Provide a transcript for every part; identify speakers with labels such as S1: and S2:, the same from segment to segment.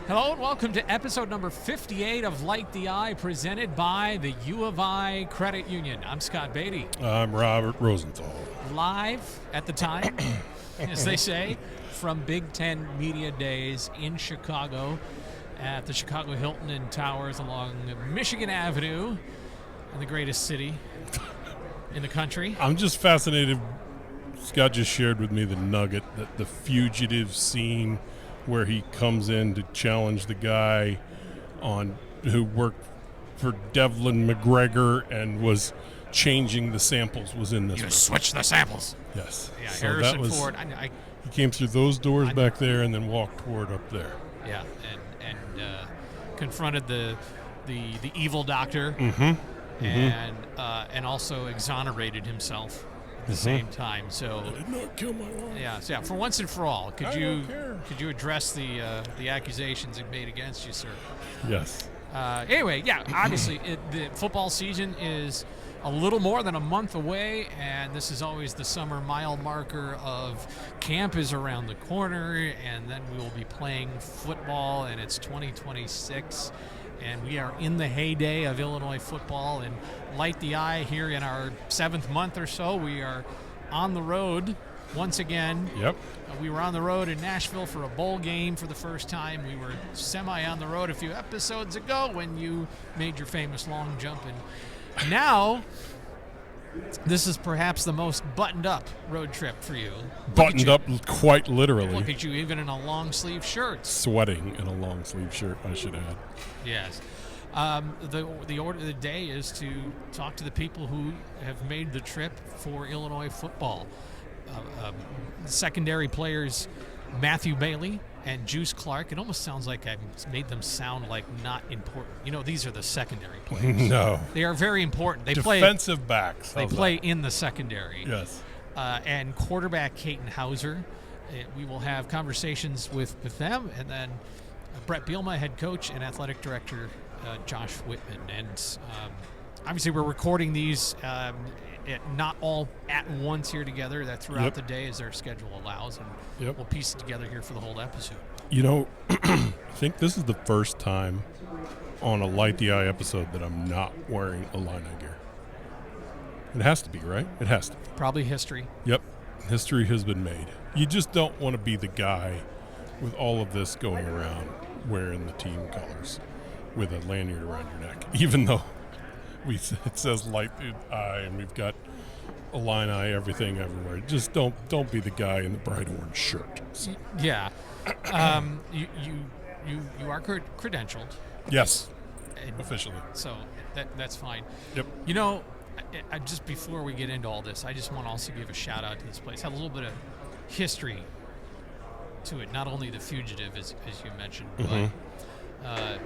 S1: Hello and welcome to episode number 58 of Light the Eye, presented by the U of I Credit Union. I'm Scott Beatty.
S2: I'm Robert Rosenthal.
S1: Live at the time, as they say, from Big Ten Media Days in Chicago at the Chicago Hilton and Towers along Michigan Avenue in the greatest city in the country.
S2: I'm just fascinated. Scott just shared with me the nugget that the fugitive scene where he comes in to challenge the guy who worked for Devlin McGregor and was changing the samples was in this
S1: You
S2: movie.
S1: switch the samples.
S2: Yes.
S1: Yeah,
S2: So
S1: Harrison
S2: that was,
S1: Ford.
S2: he came through those doors back there and then walked toward up there.
S1: Yeah, and confronted the evil doctor, and also exonerated himself at the same time. So
S2: I did not kill my wife.
S1: yeah, so for once and for all,
S2: I don't care.
S1: could you address the accusations made against you, sir?
S2: Yes.
S1: Anyway, yeah, obviously the football season is a little more than a month away, and this is always the summer mile marker of camp is around the corner, and then we will be playing football, and it's 2026, and we are in the heyday of Illinois football. And Light the Eye here in our 7th month or so, we are on the road once again.
S2: Yep.
S1: We were on the road in Nashville for a bowl game for the first time. We were semi on the road a few episodes ago when you made your famous long jump. And now, this is perhaps the most buttoned up road trip for you.
S2: Buttoned up quite literally.
S1: Look at you, even in a long sleeve shirt.
S2: Sweating in a long sleeve shirt, I should add.
S1: Yes. The order of the day is to talk to the people who have made the trip for Illinois football. Secondary players Matthew Bailey and Juice Clarke. It almost sounds like I've made them sound like not important. You know, these are the secondary players.
S2: No.
S1: They are very important. They
S2: Defensive backs.
S1: They play in the secondary.
S2: Yes.
S1: And quarterback Katin Houser. We will have conversations with them, and then Bret Bielema, head coach, and athletic director Josh Whitman. And obviously we're recording these not all at once here together, that throughout the day as their schedule allows, and we'll piece it together here for the whole episode.
S2: You know, I think this is the first time on a Light the Eye episode that I'm not wearing Illini gear. It has to be, right? It has to be.
S1: Probably history.
S2: Yep. History has been made. You just don't want to be the guy with all of this going around wearing the team colors with a lanyard around your neck, even though it says Light the Eye and we've got Illini everything everywhere. Just don't be the guy in the bright orange shirt. So.
S1: Yeah. You are credentialed.
S2: Yes. Officially.
S1: So that's fine.
S2: Yep.
S1: You know, I just before we get into all this, I just want to also give a shout out to this place. Had a little bit of history to it, not only the fugitive as you mentioned, but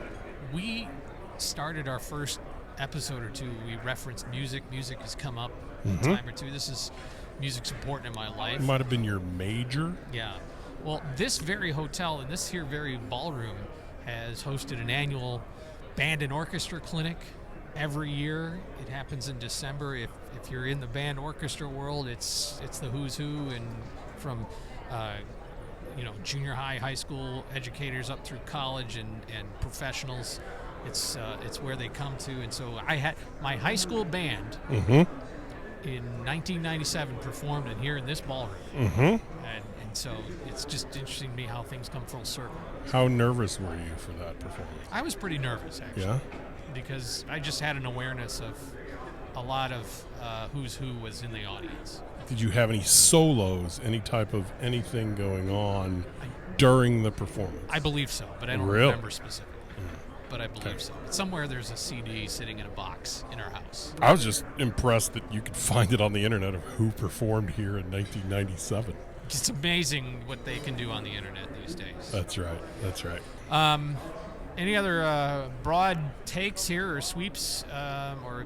S1: we started our first episode or two. We referenced music. Music has come up a time or two. Music's important in my life.
S2: It might have been your major.
S1: Yeah. Well, this very hotel and this here very ballroom has hosted an annual band and orchestra clinic every year. It happens in December. If you're in the band orchestra world, it's the who's who, and from junior high school educators up through college and professionals. It's where they come to. And so I had my high school band in 1997 performed in here in this ballroom. And so it's just interesting to me how things come full circle.
S2: How nervous were you for that performance?
S1: I was pretty nervous, actually.
S2: Yeah?
S1: Because I just had an awareness of a lot of who's who was in the audience.
S2: Did you have any solos, any type of anything going on during the performance?
S1: I believe so, but I don't remember specifically. But I believe so. Somewhere there's a CD sitting in a box in our house.
S2: I was just impressed that you could find it on the internet of who performed here in 1997.
S1: It's amazing what they can do on the internet these days.
S2: That's right. That's right.
S1: Any other broad takes here or sweeps or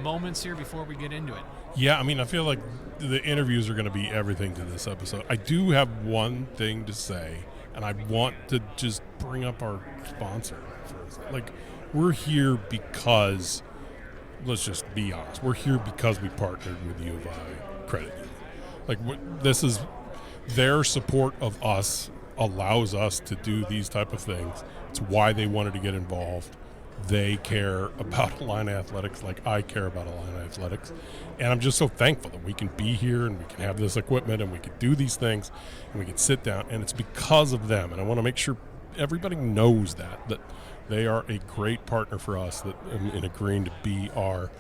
S1: moments here before we get into it?
S2: Yeah, I mean, I feel like the interviews are going to be everything to this episode. I do have one thing to say, and I want to just bring up our sponsor for a second. Like, we're here because, let's just be honest, we're here because we partnered with U of I Credit Union. Like, this is their support of us allows us to do these type of things. It's why they wanted to get involved. They care about Illini athletics like I care about Illini athletics. And I'm just so thankful that we can be here and we can have this equipment and we can do these things and we can sit down. And it's because of them. And I want to make sure everybody knows that they are a great partner for us that in agreeing to be our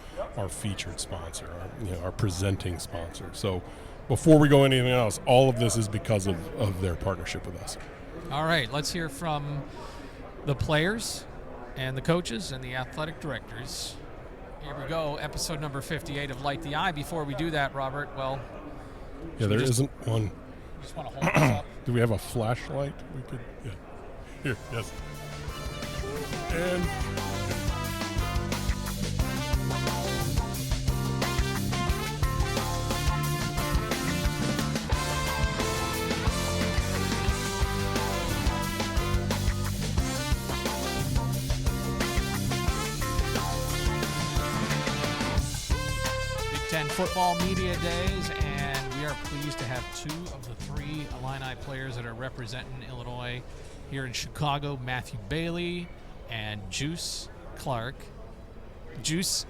S2: featured sponsor, our presenting sponsor. So before we go anything else, all of this is because of their partnership with us.
S1: All right, let's hear from the players and the coaches and the athletic directors. Here we go, episode number 58 of Light the Eye. Before we do that, Robert,
S2: there isn't one.
S1: Just want to hold this up.
S2: Do we have a flashlight? We could, yeah. Here, yes. And
S1: Football Media Days, and we are pleased to have two of the three Illini players that are representing Illinois here in Chicago, Matthew Bailey and Juice Clarke. Juice,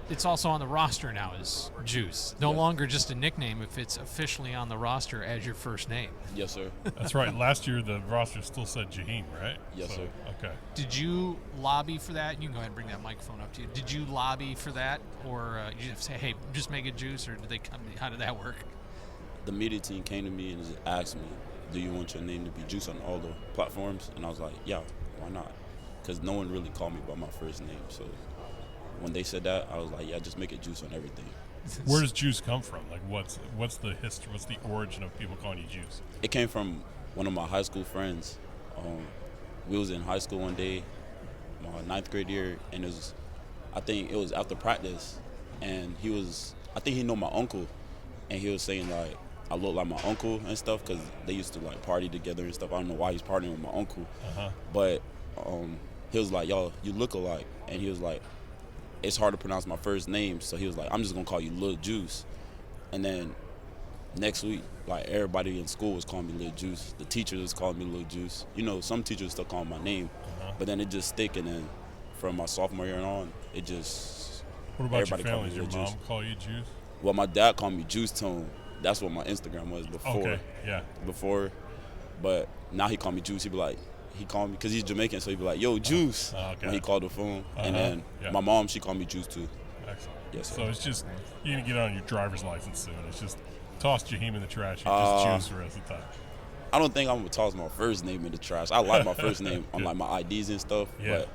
S1: it's also on the roster now as Juice. No longer just a nickname if it's officially on the roster as your first name.
S3: Yes, sir.
S2: That's right. Last year the roster still said Jaheim, right?
S3: Yes, sir.
S2: Okay.
S1: Did you lobby for that? You can go ahead and bring that microphone up to you. Did you lobby for that, or you just say, hey, just make it Juice, or did they come? How did that work?
S3: The media team came to me and just asked me, do you want your name to be Juice on all the platforms? And I was like, yeah, why not? Because no one really called me by my first name. So when they said that, I was like, yeah, just make it Juice on everything.
S2: Where does Juice come from? Like, what's the history? What's the origin of people calling you Juice?
S3: It came from one of my high school friends. We was in high school one day, my ninth grade year, and I think it was after practice, and I think he knew my uncle, and he was saying like I look like my uncle and stuff because they used to like party together and stuff. I don't know why he's partying with my uncle, but he was like, yo, you look alike, and he was like, it's hard to pronounce my first name, so he was like, I'm just gonna call you Lil Juice. And then next week, like everybody in school was calling me Lil Juice. The teachers was calling me Lil Juice. You know, some teachers still call my name, but then it just stick. And then from my sophomore year on, it just.
S2: What about
S3: everybody
S2: your family?
S3: Called me
S2: Your
S3: Lil
S2: mom
S3: Juice.
S2: call you Juice?
S3: Well, my dad called me Juice Tone. That's what my Instagram was before.
S2: Okay, yeah.
S3: Before, but now he called me Juice. He be like, he called me because he's Jamaican, so he be like, yo, Juice.
S2: Okay.
S3: When he called the phone, and then my mom, she called me Juice too.
S2: Excellent.
S3: Yes, sir.
S2: So it's just you're gonna get on your driver's license soon. It's just toss Jaheim in the trash. You just Juice the rest of the time.
S3: I don't think I'm gonna toss my first name in the trash. I like my first name on like my IDs and stuff, but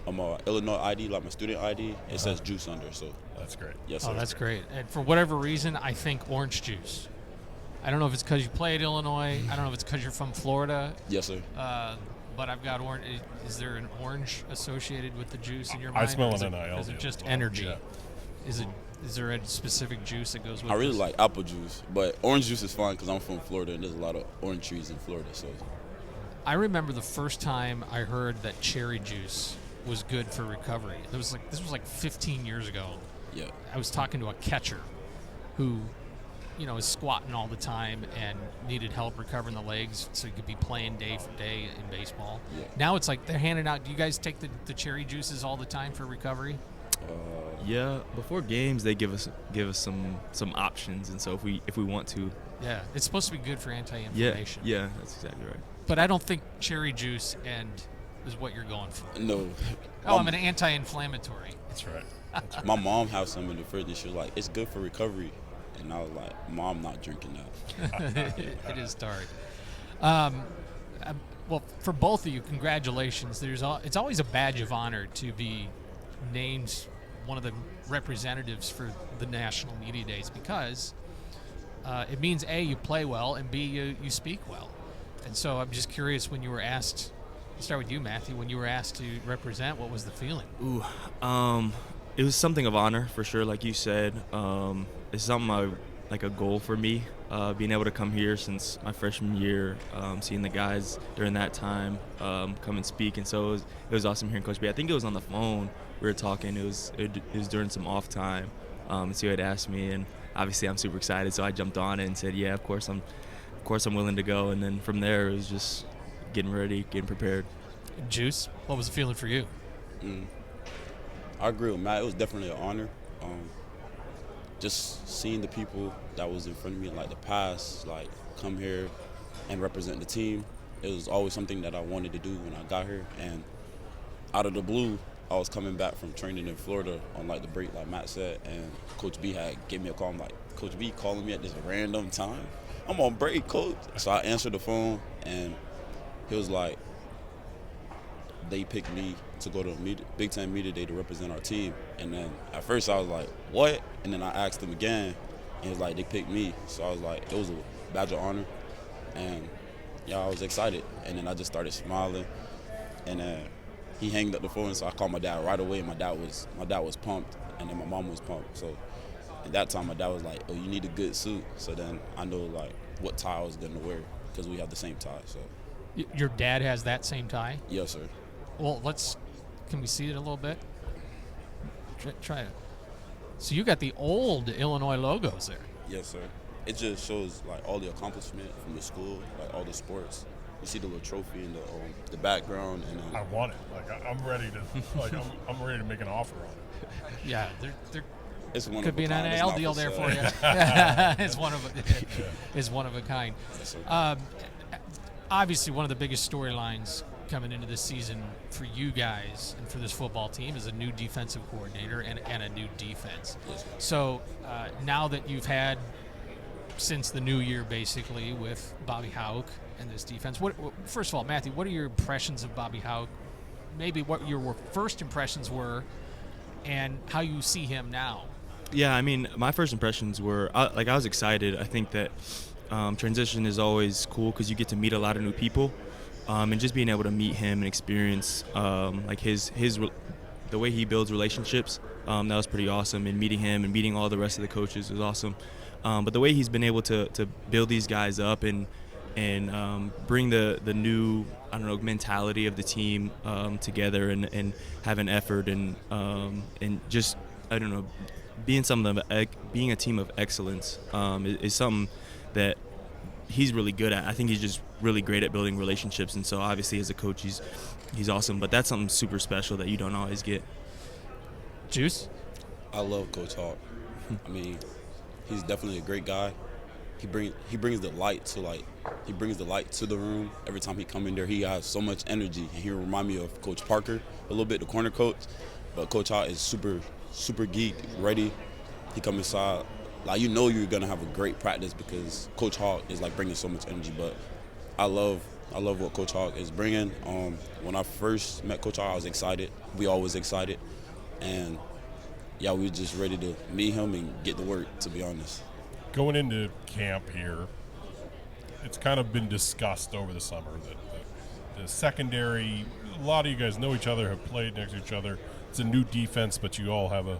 S3: on my Illinois ID, like my student ID, it says Juice under. So
S2: that's great.
S3: Yes, sir.
S1: Oh, that's great. And for whatever reason, I think Orange Juice. I don't know if it's because you play at Illinois. I don't know if it's because you're from Florida.
S3: Yes, sir.
S1: But I've got orange. Is there an orange associated with the juice in your mind?
S2: I smell an NIL.
S1: Is it just
S2: well.
S1: energy?
S2: Yeah.
S1: Is there a specific juice that goes with
S3: I really
S1: this?
S3: like apple juice, but orange juice is fine because I'm from Florida and there's a lot of orange trees in Florida. So
S1: I remember the first time I heard that cherry juice was good for recovery. This was like 15 years ago.
S3: Yeah.
S1: I was talking to a catcher who, is squatting all the time and needed help recovering the legs so he could be playing day for day in baseball.
S3: Yeah.
S1: Now it's like they're handing out. Do you guys take the cherry juices all the time for recovery?
S4: Yeah, before games they give us some options, and so if we want to.
S1: Yeah, it's supposed to be good for anti-inflammation.
S4: Yeah, that's exactly right.
S1: But I don't think cherry juice is what you're going for.
S3: No.
S1: Oh, I'm an anti-inflammatory.
S2: That's right.
S3: My mom has some in the fridge and she was like, it's good for recovery. And I was like, Mom, not drinking that.
S1: It is dark. Well, for both of you, congratulations. It's always a badge of honor to be named one of the representatives for the National Media Days because it means A, you play well, and B, you speak well. And so I'm just curious, when you were asked, I'll start with you, Matthew, when you were asked to represent, what was the feeling?
S4: It was something of honor for sure, like you said. It's something like a goal for me, being able to come here since my freshman year, seeing the guys during that time come and speak, and so it was awesome hearing Coach B. I think it was on the phone we were talking. It was during some off time, and so he had asked me, and obviously I'm super excited, so I jumped on it and said, yeah, of course I'm of course I'm willing to go. And then from there, it was just getting ready, getting prepared.
S1: Juice, what was the feeling for you?
S3: I agree with Matt. It was definitely an honor. Just seeing the people that was in front of me, like the past, like come here and represent the team. It was always something that I wanted to do when I got here. And out of the blue, I was coming back from training in Florida on like the break, like Matt said, and Coach B had gave me a call. I'm like, Coach B calling me at this random time. I'm on break, Coach. So I answered the phone, and he was like, they picked me to go to a Big Ten Media Day to represent our team. And then at first I was like, what? And then I asked him again, and he was like, they picked me. So I was like, it was a badge of honor. And yeah, I was excited. And then I just started smiling. And then he hanged up the phone, so I called my dad right away. My dad was pumped, and then my mom was pumped. So at that time, my dad was like, oh, you need a good suit. So then I know like what tie I was going to wear because we have the same tie. So
S1: Your dad has that same tie?
S3: yes, sir.
S1: Well, can we see it a little bit? Try it. So you got the old Illinois logos there.
S3: Yes, sir. It just shows like all the accomplishment from the school, like all the sports. You see the little trophy in the background, and
S2: I want it. Like I'm ready to. Like I'm ready to make an offer on it.
S1: Yeah, there
S3: it's one
S1: could
S3: of
S1: be
S3: a
S1: an
S3: kind. It's
S1: NIL
S3: not
S1: deal
S3: for
S1: there
S3: sale.
S1: for you. It's one of a kind.
S3: Yes, sir.
S1: Obviously, one of the biggest storylines coming into this season for you guys and for this football team is a new defensive coordinator and a new defense.
S3: Yes, sir.
S1: So now that you've had since the new year basically with Bobby Houck and this defense, first of all, Matthew, what are your impressions of Bobby Houck? Maybe what your first impressions were and how you see him now.
S4: Yeah, I mean, my first impressions were I was excited. I think that transition is always cool because you get to meet a lot of new people, and just being able to meet him and experience like the way he builds relationships, that was pretty awesome. And meeting him and meeting all the rest of the coaches was awesome. But the way he's been able to build these guys up and bring the new mentality of the team together and have an effort and just being a team of excellence is something that he's really good at. I think he's just really great at building relationships, and so obviously as a coach he's awesome. But that's something super special that you don't always get.
S1: Juice?
S3: I love Coach Hawk. I mean, he's definitely a great guy. He brings the light to the room. Every time he come in there, he has so much energy, and he remind me of Coach Parker a little bit, the corner coach. But Coach Hawk is super geek, ready. He come inside, like you're gonna have a great practice because Coach Hawk is like bringing so much energy. But I love what Coach Hawk is bringing. When I first met Coach Hawk, I was excited. We always excited, and yeah, we were just ready to meet him and get to work. To be honest.
S2: Going into camp here, it's kind of been discussed over the summer that the secondary, a lot of you guys know each other, have played next to each other. It's a new defense, but you all have a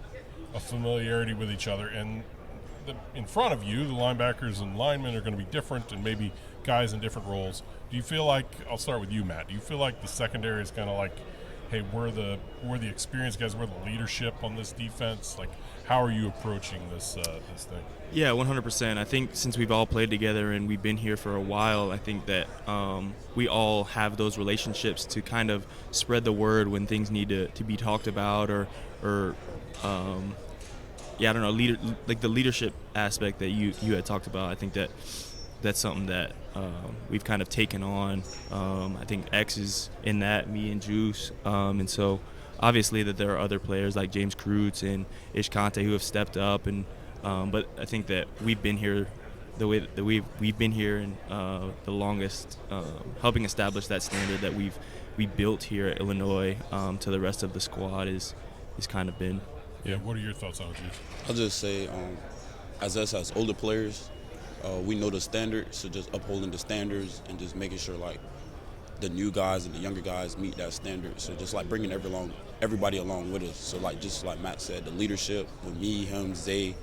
S2: familiarity with each other. And in front of you, the linebackers and linemen are going to be different and maybe guys in different roles. Do you feel like, I'll start with you, Matt, do you feel like the secondary is kind of like, hey, we're the experienced guys, we're the leadership on this defense? Like, how are you approaching this thing?
S4: Yeah, 100%. I think since we've all played together and we've been here for a while, I think that we all have those relationships to kind of spread the word when things need to be talked about or the leadership aspect that you had talked about. I think that's something that we've kind of taken on. I think X is in that, me and Juice, and so obviously that there are other players like James Kreutz and Ish Kante who have stepped up, and but I think that we've been here the way that we've been here and the longest, helping establish that standard that we built here at Illinois to the rest of the squad is kind of been.
S2: Yeah, what are your thoughts on it, Juice?
S3: I'll just say, as older players, we know the standard, so just upholding the standards and just making sure like the new guys and the younger guys meet that standard. So just like bringing everybody along with us. So like just like Matt said, the leadership with me, him, Zay,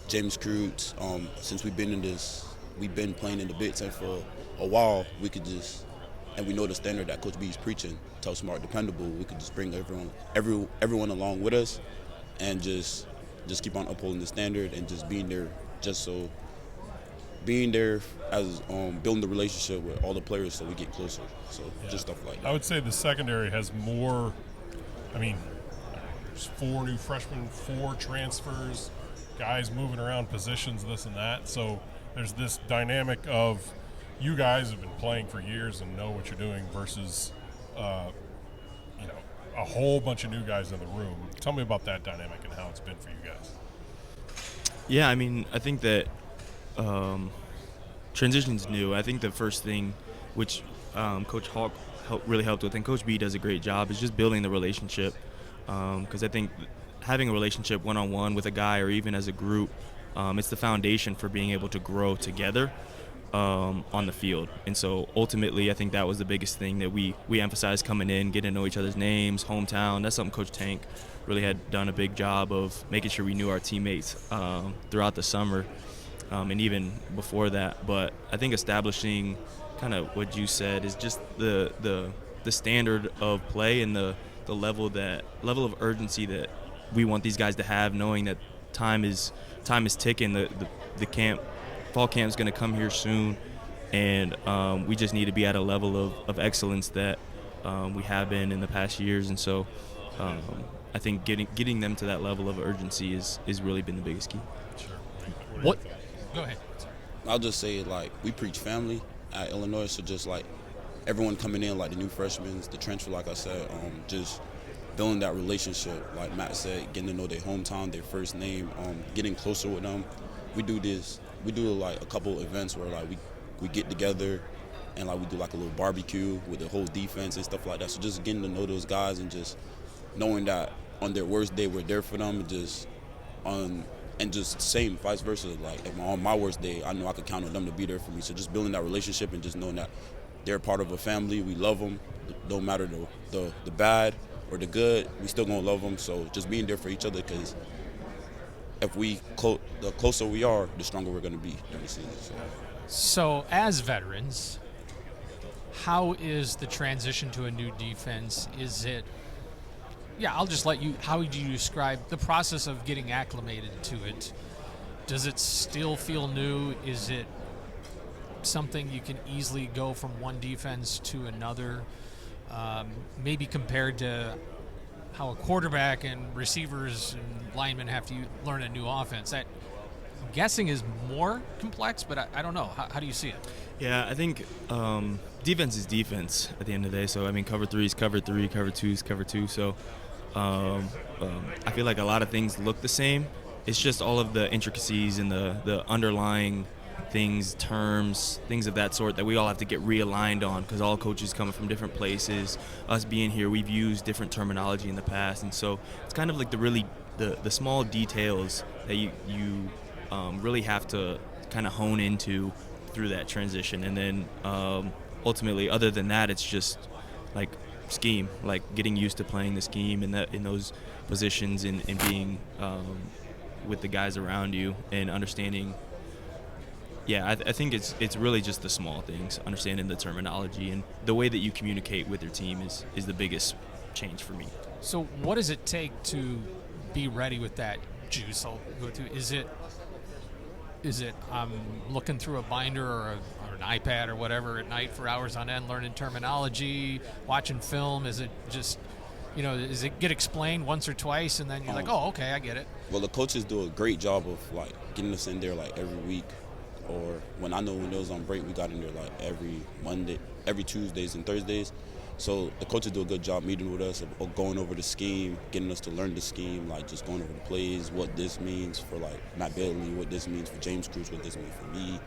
S3: James Kreutz. Since we've been playing in the Big Ten for a while, we could just, and we know the standard that Coach B is preaching, tough, smart, dependable. We could just bring everyone along with us, and just keep on upholding the standard and just being there, being there as building the relationship with all the players so we get closer. So just stuff like that.
S2: I would say the secondary has more. I mean, there's 4 new freshmen, 4 transfers, guys moving around positions, this and that. So there's this dynamic of you guys have been playing for years and know what you're doing versus, a whole bunch of new guys in the room. Tell me about that dynamic and how it's been for you guys.
S4: Yeah, I mean, I think that transition's new. I think the first thing, which Coach Hawk really helped with, and Coach B does a great job, is just building the relationship. Because I think having a relationship one-on-one with a guy or even as a group, it's the foundation for being able to grow together on the field. And so ultimately, I think that was the biggest thing that we emphasized coming in, getting to know each other's names, hometown. That's something Coach Tank really had done a big job of making sure we knew our teammates throughout the summer and even before that. But I think establishing kind of what you said is just the standard of play and the level of urgency that we want these guys to have, knowing that time is ticking. The fall camp is going to come here soon, and we just need to be at a level of excellence that we have been in the past years. And so I think getting them to that level of urgency is really been the biggest key.
S2: Sure.
S1: What? Go ahead.
S3: I'll just say, like, we preach family at Illinois, so just, like, everyone coming in, like the new freshmen, the transfer, like I said, just building that relationship, like Matt said, getting to know their hometown, their first name, getting closer with them. We do like a couple events where like we get together and like we do like a little barbecue with the whole defense and stuff like that. So just getting to know those guys and just knowing that on their worst day we're there for them, and just same vice versa. Like on my worst day, I know I could count on them to be there for me. So just building that relationship and just knowing that they're part of a family. We love them, no matter the bad or the good. We still gonna love them. So just being there for each other, because if the closer we are, the stronger we're gonna be during the season.
S1: So as veterans, how is the transition to a new defense? Is it? Yeah, I'll just let you. How would you describe the process of getting acclimated to it? Does it still feel new? Is it something you can easily go from one defense to another? Maybe compared to how a quarterback and receivers and linemen have to learn a new offense. That, I'm guessing, is more complex, but I don't know. How do you see it?
S4: Yeah, I think defense is defense at the end of the day. So, I mean, cover 3 is cover 3, cover 2 is cover 2. So I feel like a lot of things look the same. It's just all of the intricacies and the underlying things, terms, things of that sort that we all have to get realigned on, because all coaches coming from different places. Us being here, we've used different terminology in the past, and so it's kind of like the small details that you really have to kind of hone into through that transition. And then ultimately, other than that, it's just like scheme, like getting used to playing the scheme in those positions and being with the guys around you and understanding. Yeah, I think it's really just the small things, understanding the terminology and the way that you communicate with your team is the biggest change for me.
S1: So what does it take to be ready with that juice? I'll go to. Is it I'm looking through a binder or an iPad or whatever at night for hours on end, learning terminology, watching film? Is it just, does it get explained once or twice and then you're like, oh, okay, I get it?
S3: Well, the coaches do a great job of like getting us in there like every week. Or when it was on break, we got in there like every Tuesdays and Thursdays. So the coaches do a good job meeting with us, of going over the scheme, getting us to learn the scheme, like just going over the plays, what this means for like Matt Bielema, what this means for James Cruz, what this means for me,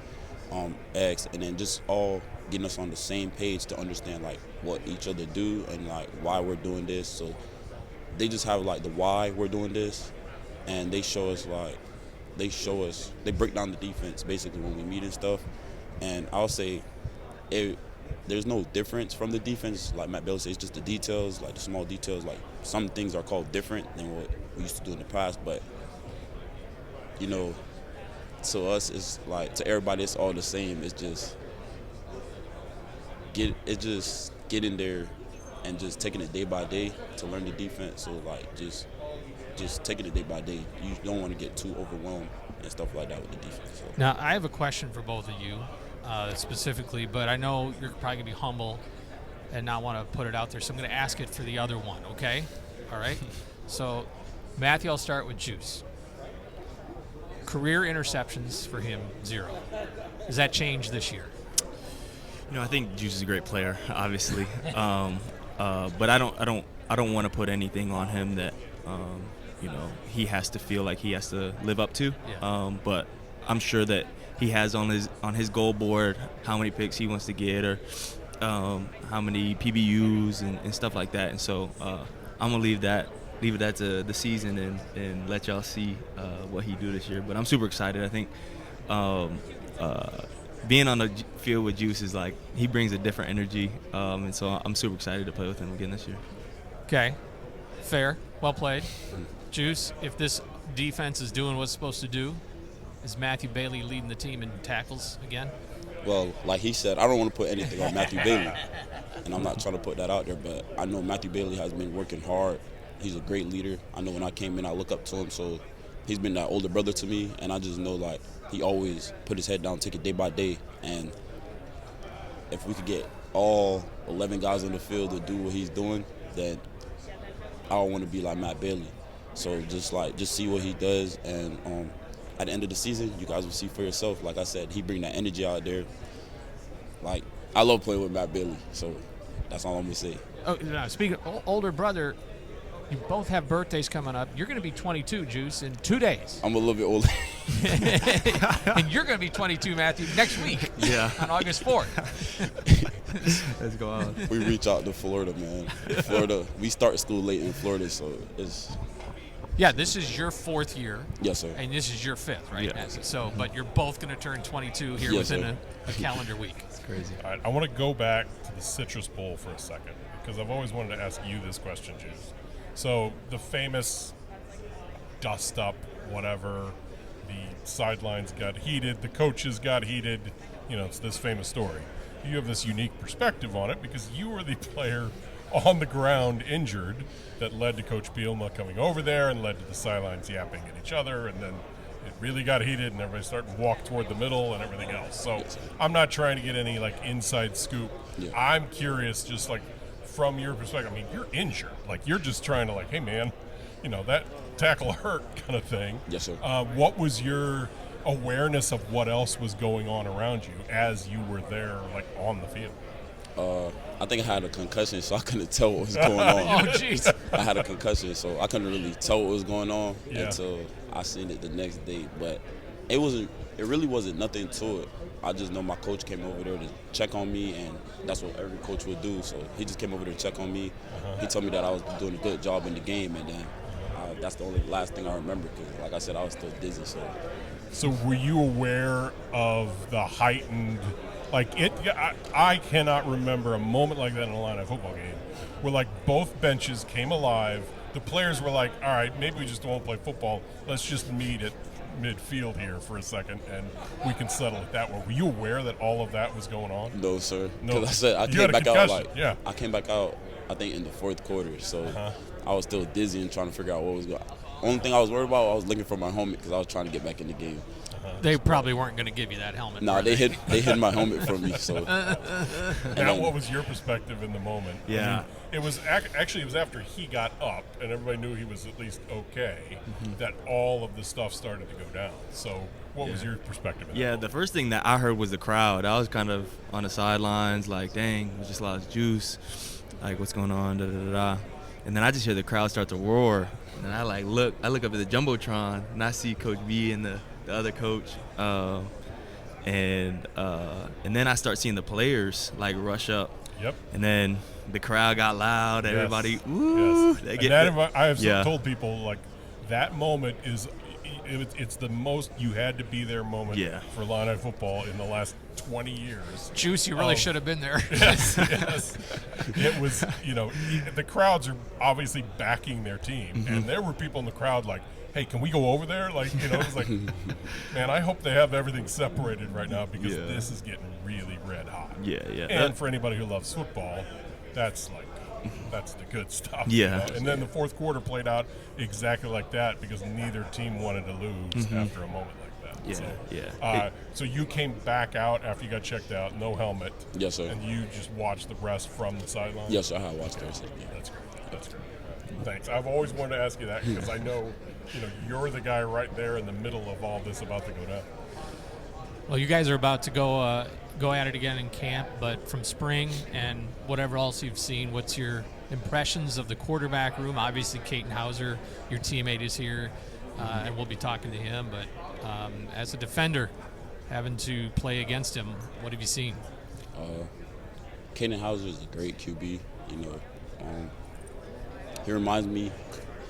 S3: X, and then just all getting us on the same page to understand like what each other do and like why we're doing this. So they just have like the why we're doing this, and they break down the defense basically when we meet and stuff. And I'll say there's no difference from the defense. Like Matt Bielema says, it's just the details, like the small details. Like some things are called different than what we used to do in the past, but to us, it's like, to everybody, it's all the same. It's just get in there and just taking it day by day to learn the defense. So like just taking it day by day. You don't want to get too overwhelmed and stuff like that with the defense. So.
S1: Now, I have a question for both of you specifically, but I know you're probably going to be humble and not want to put it out there, so I'm going to ask it for the other one, okay? All right? So, Matthew, I'll start with Juice. Career interceptions for him, 0. Does that change this year?
S4: I think Juice is a great player, obviously, but I don't want to put anything on him that he has to feel like he has to live up to.
S1: Yeah.
S4: But I'm sure that he has on his goal board how many picks he wants to get or how many PBUs and stuff like that. And so I'm gonna leave that to the season and let y'all see what he do this year. But I'm super excited. I think being on the field with Juice is like he brings a different energy, and so I'm super excited to play with him again this year.
S1: Okay, fair, well played. Juice, if this defense is doing what it's supposed to do, is Matthew Bailey leading the team in tackles again?
S3: Well, like he said, I don't want to put anything on Matthew Bailey, and I'm not trying to put that out there, but I know Matthew Bailey has been working hard. He's a great leader. I know when I came in, I look up to him, so he's been that older brother to me, and I just know, like, he always put his head down, take it day by day, and if we could get all 11 guys on the field to do what he's doing, then I don't want to be like Matt Bailey. So just see what he does, and at the end of the season, you guys will see for yourself. Like I said, he bring that energy out there. Like, I love playing with Matt Bailey, so that's all I'm going to say.
S1: Oh, no, speaking of older brother, you both have birthdays coming up. You're going to be 22, Juice, in 2 days.
S3: I'm a little bit older.
S1: And you're going to be 22, Matthew, next week.
S4: Yeah.
S1: On August 4th.
S4: Let's go on.
S3: We reach out to Florida, man. Florida, we start school late in Florida, so it's...
S1: Yeah, this is your 4th year.
S3: Yes, sir.
S1: And this is your 5th, right?
S4: Yeah.
S1: So, but you're both going to turn 22 here
S3: Yes,
S1: within
S3: sir.
S1: a calendar week.
S4: It's crazy.
S2: All right, I want to go back to the Citrus Bowl for a second because I've always wanted to ask you this question, Juice. So the famous dust up, whatever, the sidelines got heated, the coaches got heated, it's this famous story. You have this unique perspective on it because you were the player on the ground injured that led to Coach Bielema coming over there and led to the sidelines yapping at each other, and then it really got heated and everybody started to walk toward the middle and everything else. So I'm not trying to get any inside scoop.
S3: Yeah.
S2: I'm curious, just from your perspective. I mean, you're injured. You're just trying to hey man, that tackle hurt kind of thing.
S3: Yes, sir.
S2: What was your awareness of what else was going on around you as you were there, on the field?
S3: I think I had a concussion, so I couldn't tell what was going on.
S1: Oh, jeez.
S3: I had a concussion, so I couldn't really tell what was going on
S2: Yeah.
S3: until I seen it the next day. But it really wasn't nothing to it. I just know my coach came over there to check on me, and that's what every coach would do. So he just came over there to check on me. He told me that I was doing a good job in the game, and then that's the only last thing I remember because, like I said, I was still dizzy.
S2: So were you aware of the heightened, I cannot remember a moment like that in a line of football game where both benches came alive. The players were all right, maybe we just won't play football. Let's just meet at midfield here for a second and we can settle it that way. Were you aware that all of that was going on?
S3: No, sir.
S2: No.
S3: Because I said I
S2: You
S3: came
S2: had a
S3: back
S2: concussion,
S3: out
S2: yeah.
S3: I came back out, I think, in the 4th quarter. So I was still dizzy and trying to figure out what was going on. Only thing I was worried about, I was looking for my helmet because I was trying to get back in the game.
S1: They probably weren't going to give you that helmet.
S3: Nah,
S1: were
S3: they hid my helmet from me. So
S2: Now, what was your perspective in the moment?
S4: Yeah.
S2: I mean, it was actually it was after he got up and everybody knew he was at least okay that all of the stuff started to go down. So what was your perspective in that
S4: Yeah,
S2: moment?
S4: the first thing that I heard was the crowd. I was kind of on the sidelines dang, we just lost Juice. What's going on, da-da-da-da. And then I just hear the crowd start to roar. And then I look up at the Jumbotron and I see Coach B and the other coach. And then I start seeing the players rush up.
S2: Yep.
S4: And then the crowd got loud.
S2: Yes.
S4: Everybody, ooh.
S2: Yes.
S4: They
S2: I have
S4: Yeah.
S2: told people that moment is it's the most you had to be there moment for Illini football in the last 20 years.
S1: Juice, you really should have been there.
S2: Yes. It was, the crowds are obviously backing their team, and there were people in the crowd hey, can we go over there? It was man, I hope they have everything separated right now because this is getting really red hot.
S4: Yeah.
S2: And for anybody who loves football, that's the good stuff.
S4: Yeah.
S2: And then the 4th quarter played out exactly like that because neither team wanted to lose after a moment like that.
S4: Yeah,
S2: So,
S4: yeah.
S2: So you came back out after you got checked out, no helmet.
S3: Yes, sir.
S2: And you just watched the rest from the sideline?
S3: Yes, sir. I had watched Thursday. Yeah.
S2: That's great. That's great. Thanks. I've always wanted to ask you that because I know, you're the guy right there in the middle of all this about to go down.
S1: Well, you guys are about to go at it again in camp, but from spring and whatever else you've seen, what's your impressions of the quarterback room? Obviously, Katin Houser, your teammate, is here, and we'll be talking to him. But as a defender, having to play against him, what have you seen?
S3: Katin Houser is a great QB. He reminds me,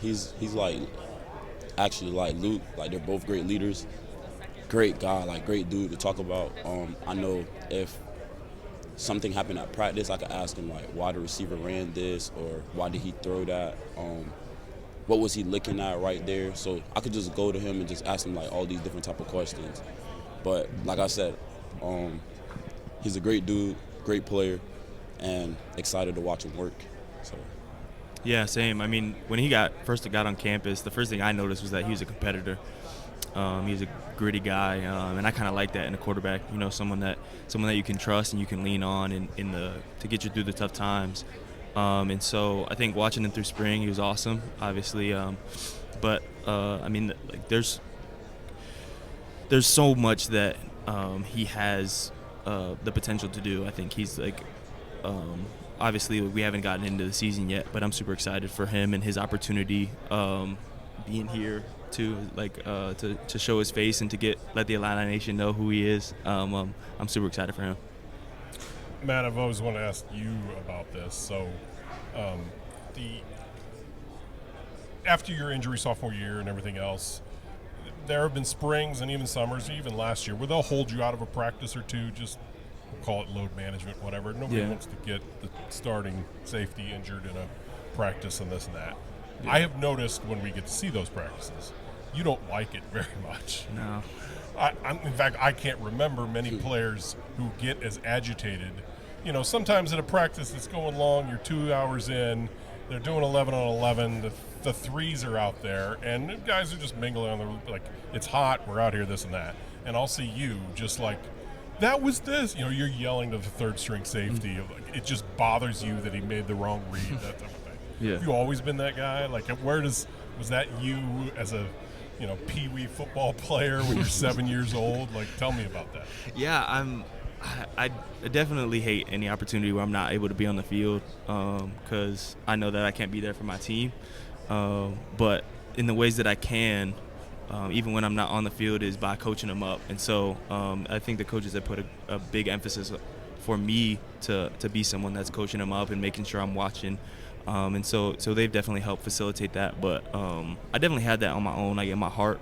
S3: he's like actually like Luke. Like they're both great leaders. Great guy, like great dude to talk about. I know if something happened at practice, I could ask him like why the receiver ran this or why did he throw that. What was he looking at right there? So I could just go to him and just ask him like all these different type of questions. But like I said, he's a great dude, great player, and excited to watch him work. So.
S4: Yeah, same. I mean, when he first got on campus, the first thing I noticed was that he was a competitor. He's a gritty guy, and I kind of like that in a quarterback. Someone that you can trust and you can lean on to get you through the tough times. And so I think watching him through spring, he was awesome, obviously. But I mean, like there's so much that he has the potential to do. I think he's like. Obviously, we haven't gotten into the season yet, but I'm super excited for him and his opportunity being here to show his face and to let the Atlanta Nation know who he is. I'm super excited for him.
S2: Matt, I've always wanted to ask you about this. So, after your injury sophomore year and everything else, there have been springs and even summers, even last year, where they'll hold you out of a practice or two, just call it load management, whatever. Nobody wants to get the starting safety injured in a practice and this and that. Yeah. I have noticed when we get to see those practices, you don't like it very much.
S4: No.
S2: In fact, I can't remember many players who get as agitated. Sometimes at a practice that's going long, you're 2 hours in, they're doing 11 on 11, the threes are out there, and guys are just mingling on the, like, it's hot, we're out here, this and that. And I'll see you just like, that was this. You're yelling to the third string safety. Like, it just bothers you that he made the wrong read, that type of thing.
S4: Yeah.
S2: Have you always been that guy? Like, was that you as a pee-wee football player when you're 7 years old? Like, tell me about that.
S4: Yeah, I definitely hate any opportunity where I'm not able to be on the field because I know that I can't be there for my team. But in the ways that I can, even when I'm not on the field, is by coaching them up. And so I think the coaches have put a big emphasis for me to be someone that's coaching them up and making sure I'm watching. And so they've definitely helped facilitate that. But I definitely had that on my own, like in my heart,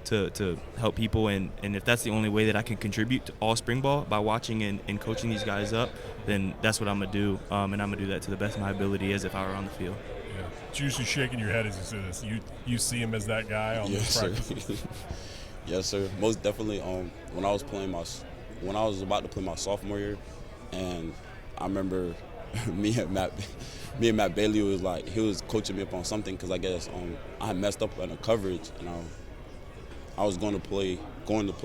S4: to help people. And if that's the only way that I can contribute to all spring ball, by watching and coaching these guys up, then that's what I'm going to do. And I'm going to do that to the best of my ability as if I were on the field.
S2: Juice, you're shaking your head as you say this. You see him as that guy on
S3: yes,
S2: the practices?
S3: Yes, sir. Most definitely. When I was about to play my sophomore year, and I remember me and Matt Bailey was like, he was coaching me up on something because I guess I had messed up on the coverage, and I was going to play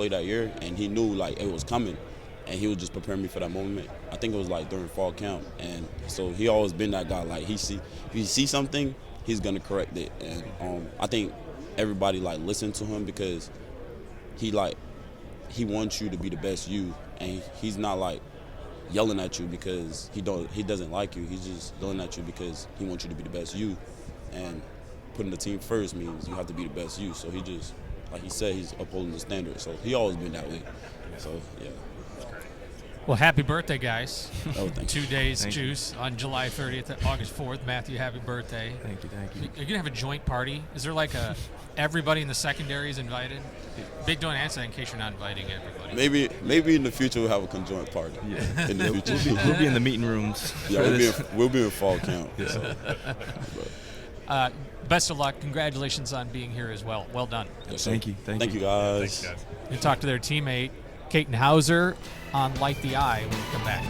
S3: that year, and he knew like it was coming. And he was just preparing me for that moment. I think it was like during fall camp. And so he always been that guy. Like if he see something, he's gonna correct it. And I think everybody like listened to him because he wants you to be the best you. And he's not like yelling at you because he doesn't like you. He's just yelling at you because he wants you to be the best you. And putting the team first means you have to be the best you. So he just, like he said, he's upholding the standard. So he always been that way. So yeah.
S1: Well, happy birthday, guys.
S3: Oh, thank
S1: 2
S3: you.
S1: days, Juice, on July 30th, August 4th. Matthew, happy birthday.
S4: Thank you.
S1: You're going to have a joint party? Is there like everybody in the secondary is invited? Big don't answer that in case you're not inviting everybody.
S3: Maybe in the future we'll have a conjoint party.
S4: Yeah.
S3: In the future.
S4: We'll be in the meeting rooms.
S3: Yeah, we'll be in fall camp. Yeah. So.
S1: Best of luck. Congratulations on being here as well. Well done.
S3: Yes,
S4: Thank you.
S3: Thank you, guys.
S2: Thanks, guys.
S1: You talk to their teammate, Katin Houser, on Light the Eye when we come back.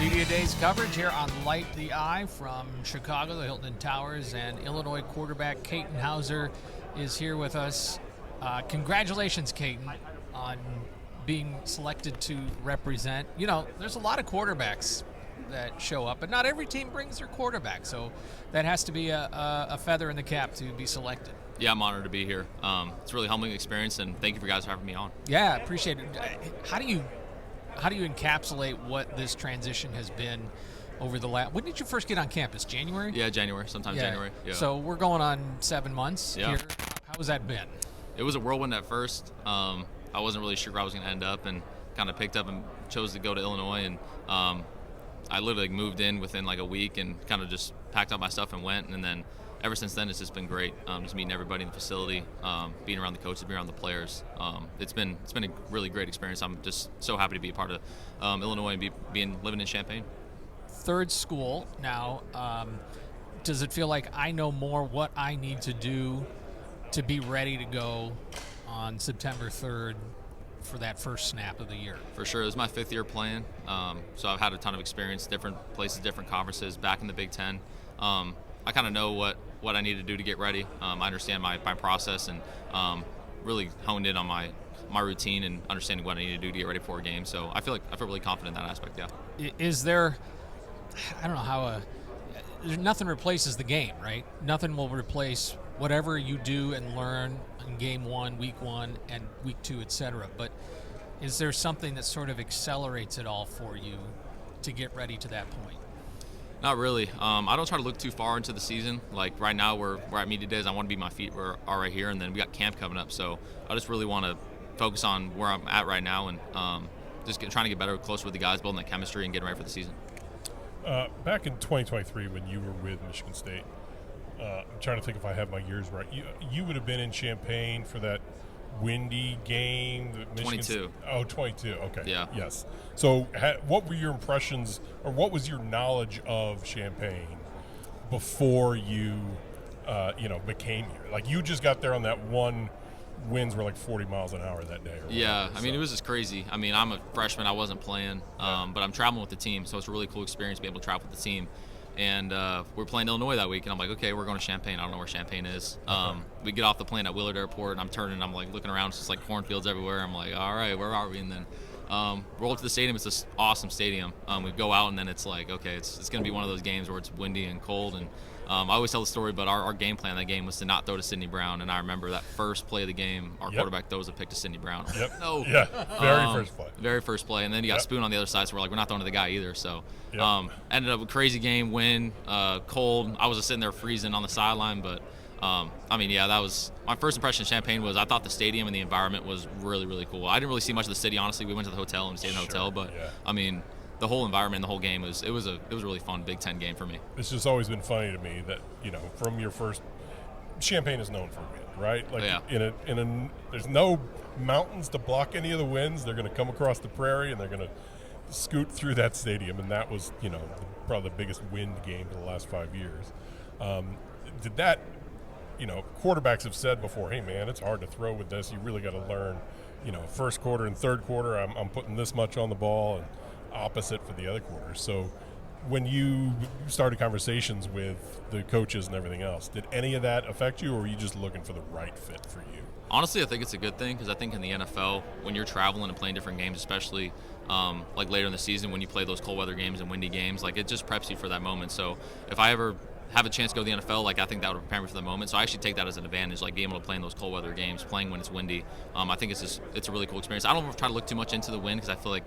S1: Media Days coverage here on Light the Eye from Chicago, the Hilton Towers, and Illinois quarterback Katin Houser is here with us. Congratulations, Katin, on being selected to represent. You know, there's a lot of quarterbacks that show up, but not every team brings their quarterback, so that has to be a feather in the cap to be selected.
S5: Yeah, I'm honored to be here. It's a really humbling experience, and thank you for guys having me on.
S1: Yeah, appreciate it. How do you encapsulate what this transition has been over the last? When did you first get on campus? January?
S5: Yeah, January, sometime January. Yeah.
S1: So we're going on 7 months
S5: Yeah.
S1: here. How has that been?
S5: It was a whirlwind at first. I wasn't really sure where I was going to end up, and kind of picked up and chose to go to Illinois. And I literally moved in within like a week and kind of just packed up my stuff and went. And then ever since then, it's just been great. Just meeting everybody in the facility, being around the coaches, being around the players. It's been a really great experience. I'm just so happy to be a part of Illinois and living in Champaign.
S1: Third school now. Does it feel like I know more what I need to do to be ready to go on September 3rd for that first snap of the year?
S5: For sure. This is my 5th year playing. So I've had a ton of experience, different places, different conferences, back in the Big Ten. I kind of know what I need to do to get ready. I understand my process and really honed in on my routine and understanding what I need to do to get ready for a game. So I feel really confident in that aspect, yeah.
S1: Is there, I don't know how, nothing replaces the game, right? Nothing will replace whatever you do and learn in game 1, week 1, and week 2, etc. But is there something that sort of accelerates it all for you to get ready to that point?
S5: Not really. I don't try to look too far into the season. Like right now, we're at media days. I want to be my feet are right here, and then we got camp coming up. So I just really want to focus on where I'm at right now and trying to get better, closer with the guys, building that chemistry, and getting ready for the season.
S2: Back in 2023, when you were with Michigan State, I'm trying to think if I have my years right. You would have been in Champaign for that windy game.
S5: 22.
S2: 22. Okay.
S5: Yeah.
S2: Yes. So, what were your impressions, or what was your knowledge of Champaign before you, became here? Like, you just got there on that one. Winds were like 40 miles an hour that day.
S5: Yeah, I mean, it was just crazy. I mean, I'm a freshman. I wasn't playing, but I'm traveling with the team, so it's a really cool experience to be able to travel with the team. And we're playing Illinois that week, and I'm like, okay, we're going to Champaign. I don't know where Champaign is. We get off the plane at Willard Airport, and I'm turning, I'm like looking around, it's just like cornfields everywhere. I'm like, all right, where are we? And then roll to the stadium. It's this awesome stadium. We go out, and then it's like, okay, it's going to be one of those games where it's windy and cold. And I always tell the story, but our game plan that game was to not throw to Sidney Brown. And I remember that first play of the game, our quarterback throws a pick to Sidney Brown.
S2: Yep.
S5: No.
S2: Yeah. First play.
S5: Very first play. And then you got Spoon on the other side, so we're like, we're not throwing to the guy either. So ended up a crazy game, wind, cold. I was just sitting there freezing on the sideline, but that was my first impression of Champaign. Was I thought the stadium and the environment was really, really cool. I didn't really see much of the city, honestly. We went to the hotel and stayed in the hotel, but the whole environment, the whole game was a really fun Big Ten game for me.
S2: It's just always been funny to me that from your first, Champaign is known for wind, right? Like there's no mountains to block any of the winds. They're going to come across the prairie and they're going to scoot through that stadium, and that was probably the biggest wind game of the last 5 years. Did that? Quarterbacks have said before, hey man, it's hard to throw with this. You really got to learn, first quarter and third quarter, I'm putting this much on the ball, and opposite for the other quarters. So when you started conversations with the coaches and everything else, did any of that affect you, or were you just looking for the right fit for you?
S5: Honestly, I think it's a good thing, because I think in the NFL, when you're traveling and playing different games, especially like later in the season when you play those cold weather games and windy games, like it just preps you for that moment. So if I ever have a chance to go to the NFL, like I think that would prepare me for the moment. So I actually take that as an advantage, like being able to play in those cold weather games, playing when it's windy. I think it's a really cool experience. I don't try to look too much into the wind, because I feel like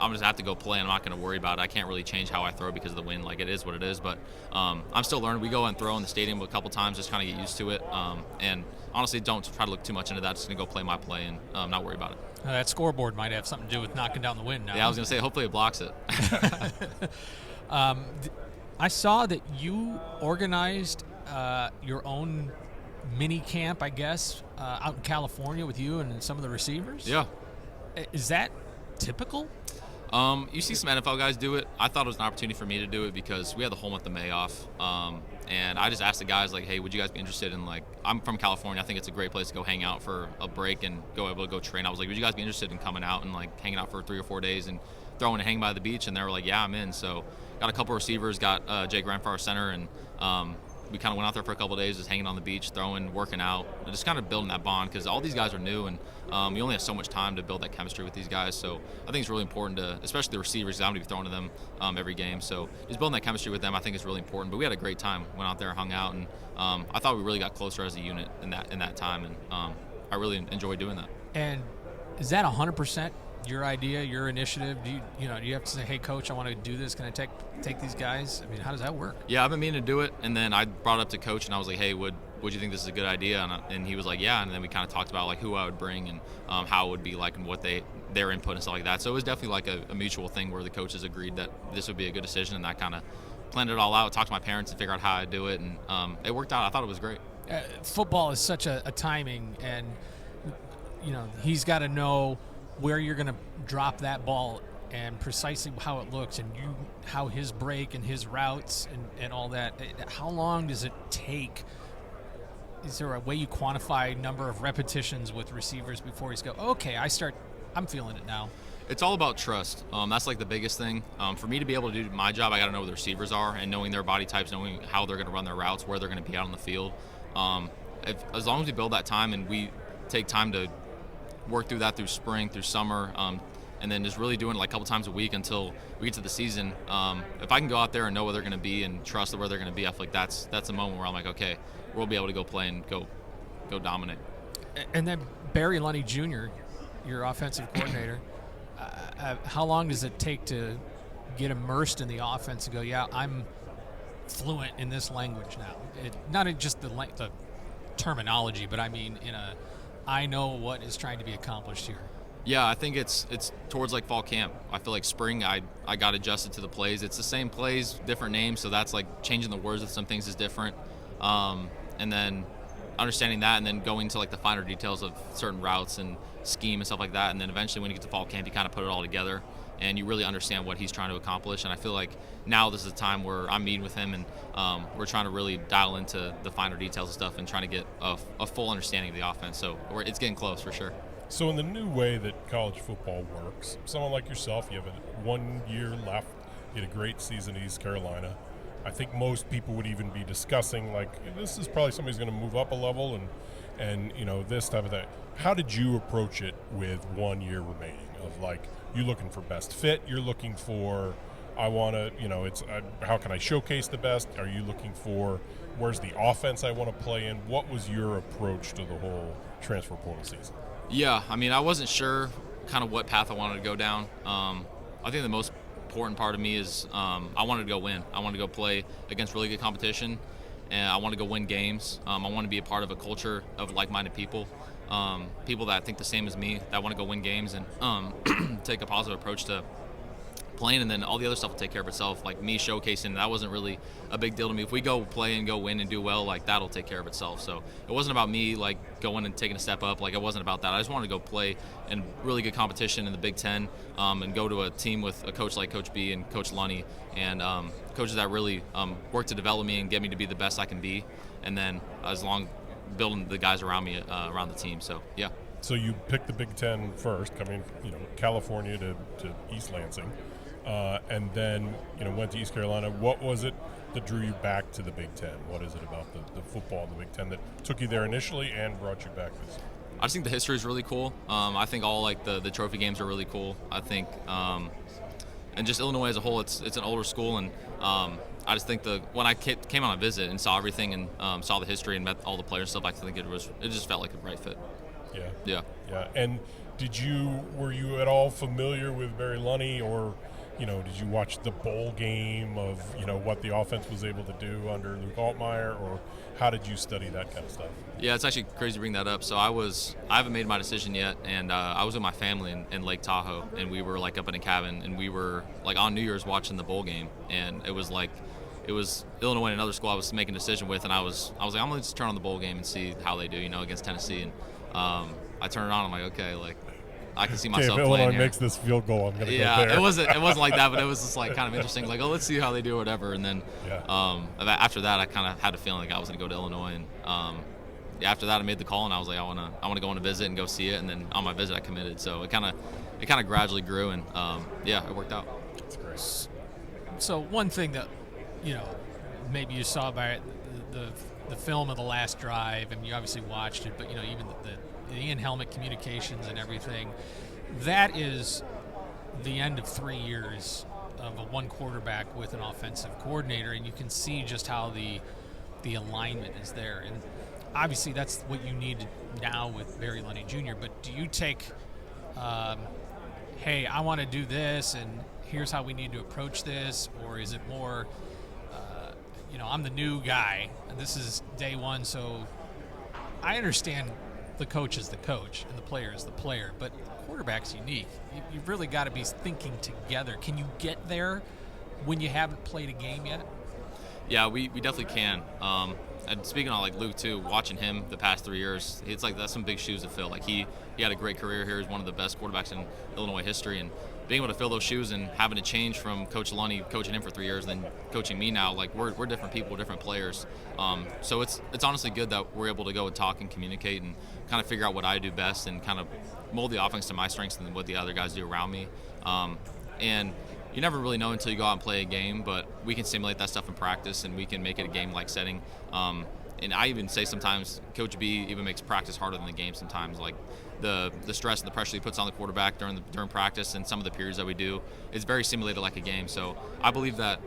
S5: I'm just have to go play, and I'm not going to worry about it. I can't really change how I throw because of the wind. Like, it is what it is. But I'm still learning. We go and throw in the stadium a couple times, just kind of get used to it. And honestly, don't try to look too much into that. Just going to go play my play and not worry about it.
S1: That scoreboard might have something to do with knocking down the wind now.
S5: Yeah, I was going to say, hopefully it blocks it.
S1: I saw that you organized your own mini camp, I guess, out in California with you and some of the receivers.
S5: Yeah.
S1: Is that typical?
S5: You see some NFL guys do it. I thought it was an opportunity for me to do it because we had the whole month of May off. And I just asked the guys, like, hey, would you guys be interested in, like, I'm from California. I think it's a great place to go hang out for a break and go able to go train. I was like, would you guys be interested in coming out and, like, hanging out for 3 or 4 days and throwing and hanging by the beach, and they were like, yeah, I'm in. So got a couple receivers, got Jake Renfro, center, and we kind of went out there for a couple of days, just hanging on the beach, throwing, working out, and just kind of building that bond, because all these guys are new, and you only have so much time to build that chemistry with these guys. So I think it's really important to, especially the receivers, 'cause I'm going to be throwing to them every game. So just building that chemistry with them, I think, is really important. But we had a great time. Went out there, hung out, and I thought we really got closer as a unit in that time, and I really enjoyed doing that.
S1: And is that 100% your idea, your initiative? Do you have to say, hey, coach, I want to do this. Can I take these guys? I mean, how does that work?
S5: Yeah, I've been meaning to do it, and then I brought it up to coach, and I was like, hey, would you think this is a good idea? And he was like, yeah. And then we kind of talked about like who I would bring and how it would be like and what their input and stuff like that. So it was definitely like a mutual thing where the coaches agreed that this would be a good decision, and I kind of planned it all out, talked to my parents and figure out how I'd do it, and it worked out. I thought it was great.
S1: Football is such a timing, and he's got to know where you're going to drop that ball and precisely how it looks, and how his break and his routes and all that. How long does it take? Is there a way you quantify number of repetitions with receivers before he's go, okay, I'm feeling it now?
S5: It's all about trust. That's like the biggest thing. For me to be able to do my job, I got to know where the receivers are, and knowing their body types, knowing how they're going to run their routes, where they're going to be out on the field. As long as we build that time and we take time to work through that through spring, through summer, and then just really doing it like a couple times a week until we get to the season. If I can go out there and know where they're going to be and trust where they're going to be, I feel like that's a moment where I'm like, okay, we'll be able to go play and go dominate.
S1: And then Barry Lunny Jr., your offensive coordinator, how long does it take to get immersed in the offense and go, yeah, I'm fluent in this language now? Not in just the terminology, but I mean I know what is trying to be accomplished here.
S5: Yeah, I think it's towards like fall camp. I feel like spring I got adjusted to the plays. It's the same plays, different names, so that's like changing the words of some things is different. And then understanding that, and then going to like the finer details of certain routes and scheme and stuff like that. And then eventually when you get to fall camp, you kind of put it all together and you really understand what he's trying to accomplish. And I feel like now this is a time where I'm meeting with him, and we're trying to really dial into the finer details and stuff and trying to get a full understanding of the offense. So it's getting close for sure.
S2: So in the new way that college football works, someone like yourself, you have 1 year left. You had a great season at East Carolina. I think most people would even be discussing, like, this is probably somebody's going to move up a level and this type of thing. How did you approach it with 1 year remaining? Of like, you looking for best fit? You're looking for, I want to, how can I showcase the best? Are you looking for, where's the offense I want to play in? What was your approach to the whole transfer portal season?
S5: Yeah, I mean, I wasn't sure kind of what path I wanted to go down. I think the most important part of me is I wanted to go win. I wanted to go play against really good competition, and I want to go win games. I want to be a part of a culture of like-minded people, people that think the same as me, that want to go win games and take a positive approach to playing, and then all the other stuff will take care of itself. Like me showcasing, that wasn't really a big deal to me. If we go play and go win and do well, like that'll take care of itself. So it wasn't about me like going and taking a step up. Like it wasn't about that. I just wanted to go play in really good competition in the Big Ten, and go to a team with a coach like Coach B and Coach Lunny, and coaches that really work to develop me and get me to be the best I can be. And then as long building the guys around me, around the team. So yeah.
S2: So you picked the Big Ten first, coming California to East Lansing. And then, went to East Carolina. What was it that drew you back to the Big Ten? What is it about the football in the Big Ten that took you there initially and brought you back this year?
S5: I just think the history is really cool. I think all like the trophy games are really cool. I think, and just Illinois as a whole, it's an older school, and I just think when I came on a visit and saw everything and saw the history and met all the players and stuff, I think it just felt like a right fit.
S2: Yeah. And were you at all familiar with Barry Lunny, or did you watch the bowl game of what the offense was able to do under Luke Altmaier, or how did you study that kind of stuff?
S5: Yeah, it's actually crazy to bring that up. So I haven't made my decision yet, and I was with my family in Lake Tahoe, and we were like up in a cabin, and we were like on New Year's watching the bowl game, and it was Illinois and another school I was making a decision with, and I was like, I'm gonna just turn on the bowl game and see how they do, against Tennessee, and I turned it on. I'm like, okay, like I can see myself
S2: if
S5: playing
S2: Illinois
S5: here.
S2: makes this field goal, I'm gonna go there.
S5: It wasn't like that, but it was just like kind of interesting. Like, let's see how they do or whatever. And then after that, I kind of had a feeling like I was gonna go to Illinois, and after that, I made the call, and I was like, I want to go on a visit and go see it. And then on my visit, I committed. So it kind of gradually grew, and it worked out.
S2: That's great.
S1: So one thing that, maybe you saw by the film of The Last Drive, and you obviously watched it, but even the in-helmet communications and everything, that is the end of 3 years of a one quarterback with an offensive coordinator, and you can see just how the alignment is there. And obviously that's what you need now with Barry Lunny Jr., but do you take, hey, I want to do this, and here's how we need to approach this, or is it more, I'm the new guy, and this is day one, so I understand the coach is the coach and the player is the player, but quarterback's unique. You've really got to be thinking together. Can you get there when you haven't played a game yet?
S5: Yeah, we definitely can. And speaking on like Luke too, watching him the past 3 years, it's like that's some big shoes to fill. Like he had a great career here. He's one of the best quarterbacks in Illinois history, and being able to fill those shoes and having to change from Coach Lunny coaching him for 3 years, then coaching me now, like we're different people, different players. So it's honestly good that we're able to go and talk and communicate and kind of figure out what I do best and kind of mold the offense to my strengths and what the other guys do around me. And you never really know until you go out and play a game, but we can simulate that stuff in practice and we can make it a game-like setting. And I even say sometimes Coach B even makes practice harder than the game sometimes. Like the stress and the pressure he puts on the quarterback during practice and some of the periods that we do is very simulated like a game. So I believe that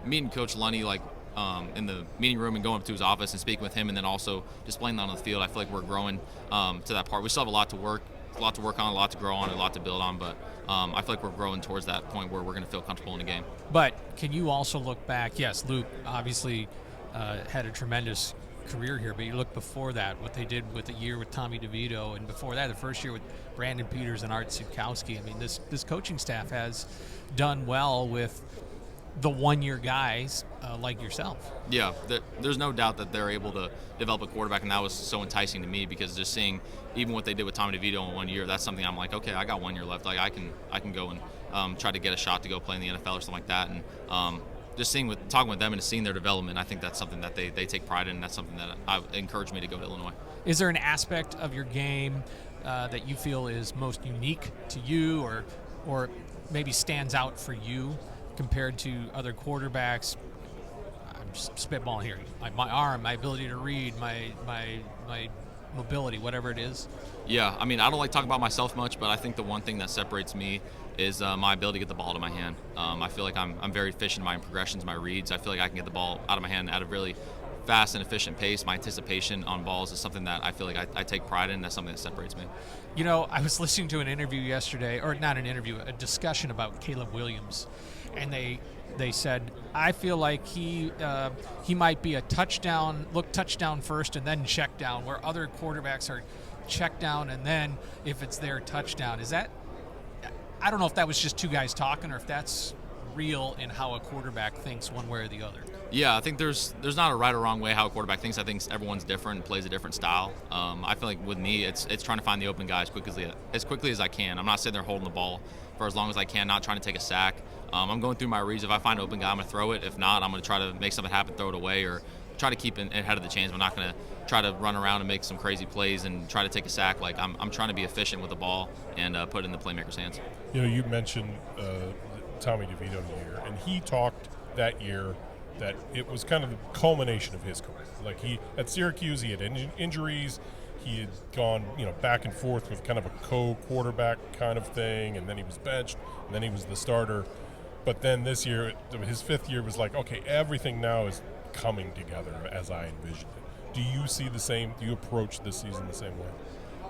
S5: meeting Coach Lunny in the meeting room and going up to his office and speaking with him, and then also displaying that on the field, I feel like we're growing to that part. We still have a lot to work on, a lot to grow on, a lot to build on, but I feel like we're growing towards that point where we're going to feel comfortable in the game.
S1: But can you also look back? Yes, Luke obviously had a tremendous career here, but you look before that, what they did with the year with Tommy DeVito, and before that, the first year with Brandon Peters and Art Sukowski. I mean, this coaching staff has done well with the one-year guys like yourself.
S5: Yeah, there's no doubt that they're able to develop a quarterback, and that was so enticing to me because just seeing even what they did with Tommy DeVito in 1 year, that's something I'm like, okay, I got 1 year left. Like I can go and try to get a shot to go play in the NFL or something like that. And just talking with them and seeing their development, I think that's something that they take pride in, and that's something that encouraged me to go to Illinois.
S1: Is there an aspect of your game that you feel is most unique to you, or maybe stands out for you compared to other quarterbacks? I'm just spitballing here. My arm, my ability to read, my mobility, whatever it is.
S5: Yeah, I mean, I don't like talking about myself much, but I think the one thing that separates me is my ability to get the ball to my hand. I feel like I'm very efficient in my progressions, my reads. I feel like I can get the ball out of my hand at a really fast and efficient pace. My anticipation on balls is something that I feel like I take pride in. That's something that separates me.
S1: I was listening to an interview yesterday, or not an interview, a discussion about Caleb Williams, and they said, I feel like he might be a touchdown first and then check down, where other quarterbacks are check down and then if it's their touchdown. Is that, I don't know if that was just two guys talking or if that's real in how a quarterback thinks one way or the other.
S5: Yeah, I think there's not a right or wrong way how a quarterback thinks. I think everyone's different and plays a different style. I feel like with me, it's trying to find the open guy as quickly as I can. I'm not sitting there holding the ball for as long as I can, not trying to take a sack. I'm going through my reads. If I find an open guy, I'm going to throw it. If not, I'm going to try to make something happen, throw it away, or try to keep it ahead of the chains. I'm not going to try to run around and make some crazy plays and try to take a sack. Like I'm trying to be efficient with the ball and put it in the playmaker's hands.
S2: You mentioned Tommy DeVito year, and he talked that year that it was kind of the culmination of his career. Like at Syracuse, he had injuries. He had gone, back and forth with kind of a co-quarterback kind of thing, and then he was benched, and then he was the starter. But then this year, his fifth year was like, okay, everything now is coming together as I envisioned it. Do you see the same? Do you approach this season the same way?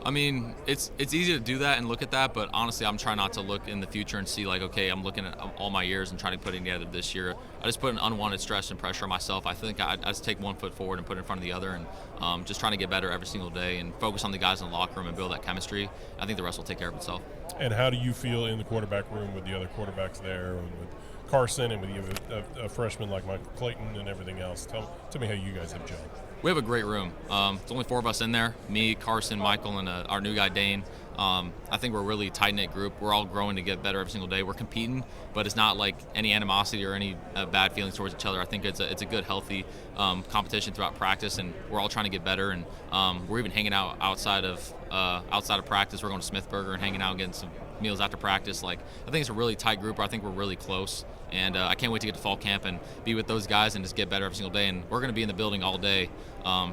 S5: I mean, it's easy to do that and look at that, but honestly, I'm trying not to look in the future and see like, okay, I'm looking at all my years and trying to put it together this year. I just put an unwanted stress and pressure on myself. I think I just take 1 foot forward and put it in front of the other, and just trying to get better every single day and focus on the guys in the locker room and build that chemistry. I think the rest will take care of itself.
S2: And how do you feel in the quarterback room with the other quarterbacks there, and with Carson and with a freshman like Michael Clayton and everything else? Tell me how you guys have gelled.
S5: We have a great room. It's only 4 of us in there, me, Carson, Michael, and our new guy, Dane. I think we're a really tight-knit group. We're all growing to get better every single day. We're competing, but it's not like any animosity or any bad feelings towards each other. I think it's a good, healthy competition throughout practice, and we're all trying to get better. And we're even hanging out outside of practice. We're going to Smith Burger and hanging out and getting some meals after practice. Like, I think it's a really tight group. I think we're really close, and I can't wait to get to fall camp and be with those guys and just get better every single day. And we're going to be in the building all day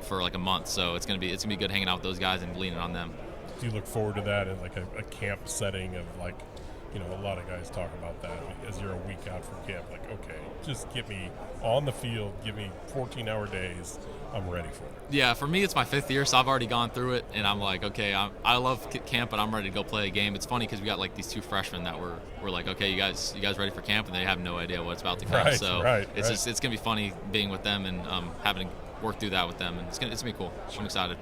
S5: for like a month, so it's gonna be good hanging out with those guys and leaning on them.
S2: Do you look forward to that in like a camp setting of like, a lot of guys talk about that as you're a week out from camp, like, okay, just get me on the field, give me 14-hour days, I'm ready for it.
S5: Yeah, for me, it's my 5th year, so I've already gone through it, and I'm like, okay, I love camp, but I'm ready to go play a game. It's funny because we got like these 2 freshmen that we're like, okay, you guys ready for camp, and they have no idea what's about to come. It's gonna be funny being with them and having to work through that with them, and it's gonna be cool. I'm excited.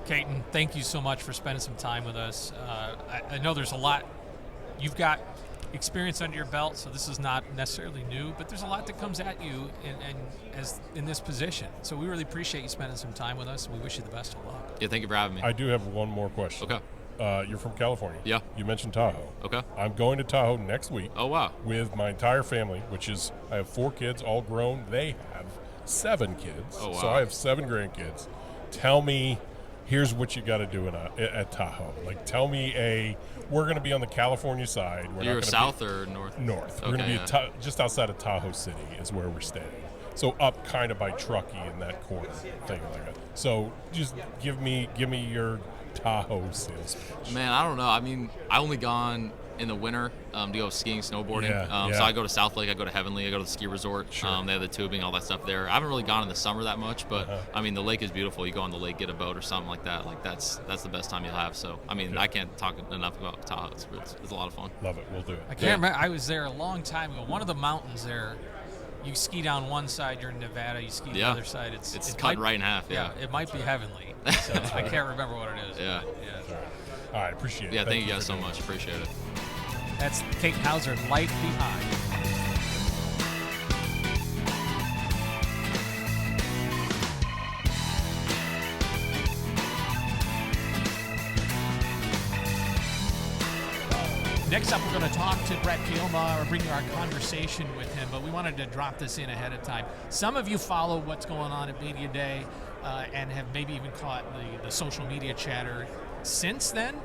S1: Katin, thank you so much for spending some time with us. I know there's a lot. You've got experience under your belt, so this is not necessarily new, but there's a lot that comes at you in this position. So we really appreciate you spending some time with us, and we wish you the best of luck.
S5: Yeah, thank you for having me.
S2: I do have one more question.
S5: Okay.
S2: You're from California.
S5: Yeah.
S2: You mentioned Tahoe.
S5: Okay.
S2: I'm going to Tahoe next week.
S5: Oh, wow.
S2: With my entire family, I have 4 kids, all grown. They have 7 kids.
S5: Oh, wow.
S2: So I have 7 grandkids. Tell me, here's what you got to do at Tahoe. Like, tell me we're going to be on the California side.
S5: You're south or north?
S2: North.
S5: Okay,
S2: We're going to be just outside of Tahoe City is where we're staying. So up kind of by Truckee in that corner thing like that. So just give me your Tahoe sales pitch.
S5: Man, I don't know. I mean, I only gone in the winter to go skiing, snowboarding. So I go to South Lake, I go to Heavenly, I go to the ski resort.
S2: Sure.
S5: They have the tubing, all that stuff there. I haven't really gone in the summer that much, but I mean, the lake is beautiful. You go on the lake, get a boat or something like that. Like that's the best time you'll have. So I mean, I can't talk enough about Tahoe. It's a lot of fun.
S2: Love it. We'll do it.
S1: I can't remember. I was there a long time ago. One of the mountains there, you ski down one side, you're in Nevada. You ski the other side. It's
S5: cut right in half. Yeah.
S1: It might be Heavenly. So I can't remember what it is.
S5: Yeah.
S2: All right. Appreciate it.
S5: Yeah. Thank you guys so much. Appreciate it.
S1: That's Katin Houser, Light Behind. Next up, we're going to talk to Bret Bielema or bring you our conversation with him, but we wanted to drop this in ahead of time. Some of you follow what's going on at Media Day and have maybe even caught the social media chatter since then.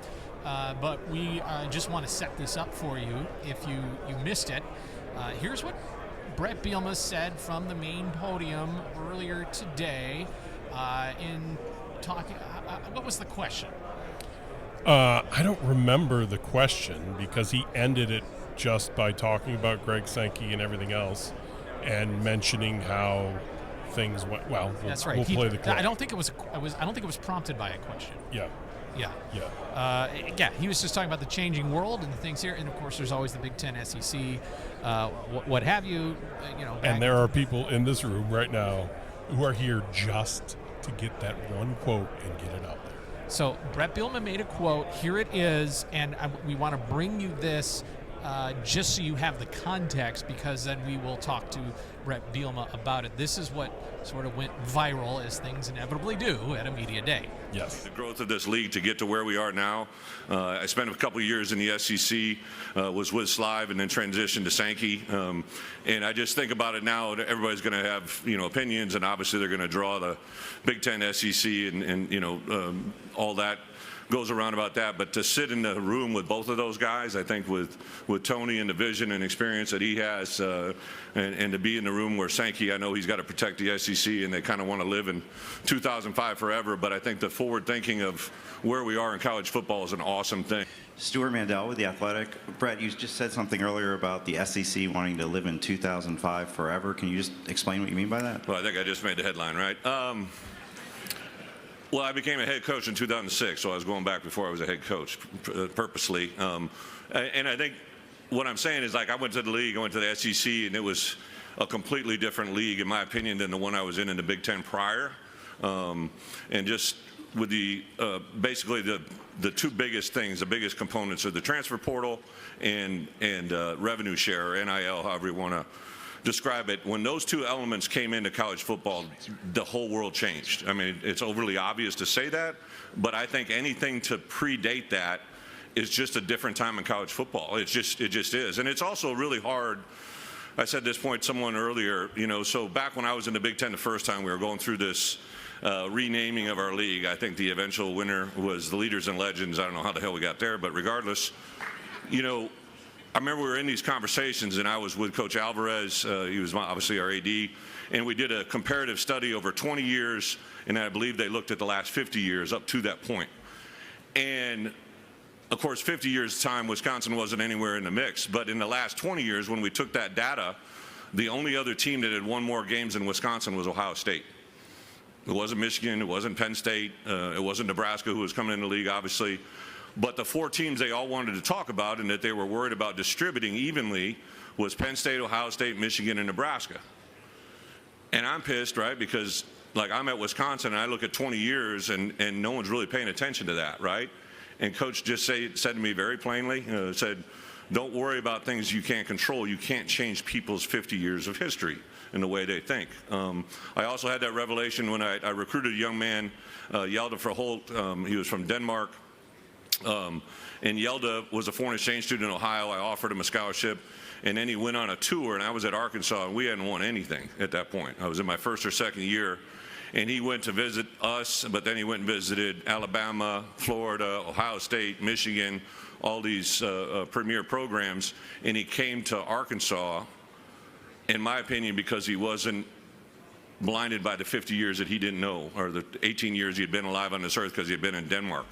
S1: But we just want to set this up for you if you missed it. Here's what Bret Bielema said from the main podium earlier today in talking. What was the question?
S2: I don't remember the question because he ended it just by talking about Greg Sankey and everything else and mentioning how things went. Well,
S1: that's right.
S2: We'll play the clip.
S1: I don't think it was prompted by a question.
S2: Yeah.
S1: Yeah, he was just talking about the changing world and the things here, and of course, there's always the Big Ten, SEC, what have you.
S2: And there are people in this room right now who are here just to get that one quote and get it out there.
S1: So Bret Bielema made a quote. Here it is, and we want to bring you this just so you have the context, because then we will talk to Bret Bielema about it. This is what sort of went viral, as things inevitably do at a media day.
S2: Yes.
S6: The growth of this league to get to where we are now. I spent a couple of years in the SEC, was with Slive, and then transitioned to Sankey. And I just think about it now. Everybody's going to have opinions, and obviously they're going to draw the Big Ten, SEC, and all that goes around about that. But to sit in the room with both of those guys, I think with Tony and the vision and experience that he has, and to be in the room where Sankey, I know he's got to protect the SEC, and they kind of want to live in 2005 forever. But I think the forward thinking of where we are in college football is an awesome thing.
S7: Stuart Mandel with The Athletic. Bret, you just said something earlier about the SEC wanting to live in 2005 forever. Can you just explain what you mean by that?
S6: Well, I think I just made the headline, right? Well, I became a head coach in 2006, so I was going back before I was a head coach purposely. And I think what I'm saying is, like, I went to the league, I went to the SEC, and it was a completely different league, in my opinion, than the one I was in the Big Ten prior. And just with basically the two biggest things, the biggest components are the transfer portal and revenue share, or NIL, however you want to describe it. When those two elements came into college football, the whole world changed. I mean, it's overly obvious to say that, but I think anything to predate that is just a different time in college football. It just is. And it's also really hard. I said this point to someone earlier, so back when I was in the Big Ten the first time, we were going through this renaming of our league. I think the eventual winner was the Leaders and Legends. I don't know how the hell we got there, but regardless, I remember we were in these conversations, and I was with Coach Alvarez. He was obviously our AD, and we did a comparative study over 20 years, and I believe they looked at the last 50 years up to that point. And of course, 50 years' time, Wisconsin wasn't anywhere in the mix. But in the last 20 years, when we took that data, the only other team that had won more games than Wisconsin was Ohio State. It wasn't Michigan. It wasn't Penn State. It wasn't Nebraska, who was coming in the league, obviously. But the four teams they all wanted to talk about and that they were worried about distributing evenly was Penn State, Ohio State, Michigan, and Nebraska. And I'm pissed, right? Because, I'm at Wisconsin, and I look at 20 years, and no one's really paying attention to that, right? And Coach just said to me very plainly, said, don't worry about things you can't control. You can't change people's 50 years of history in the way they think. I also had that revelation when I recruited a young man, Yelda Verholt. He was from Denmark. And Yelda was a foreign exchange student in Ohio. I offered him a scholarship, and then he went on a tour, and I was at Arkansas, and we hadn't won anything at that point. I was in my first or second year, and he went to visit us, but then he went and visited Alabama, Florida, Ohio State, Michigan, all these premier programs, and he came to Arkansas, in my opinion, because he wasn't blinded by the 50 years that he didn't know, or the 18 years he had been alive on this earth because he had been in Denmark.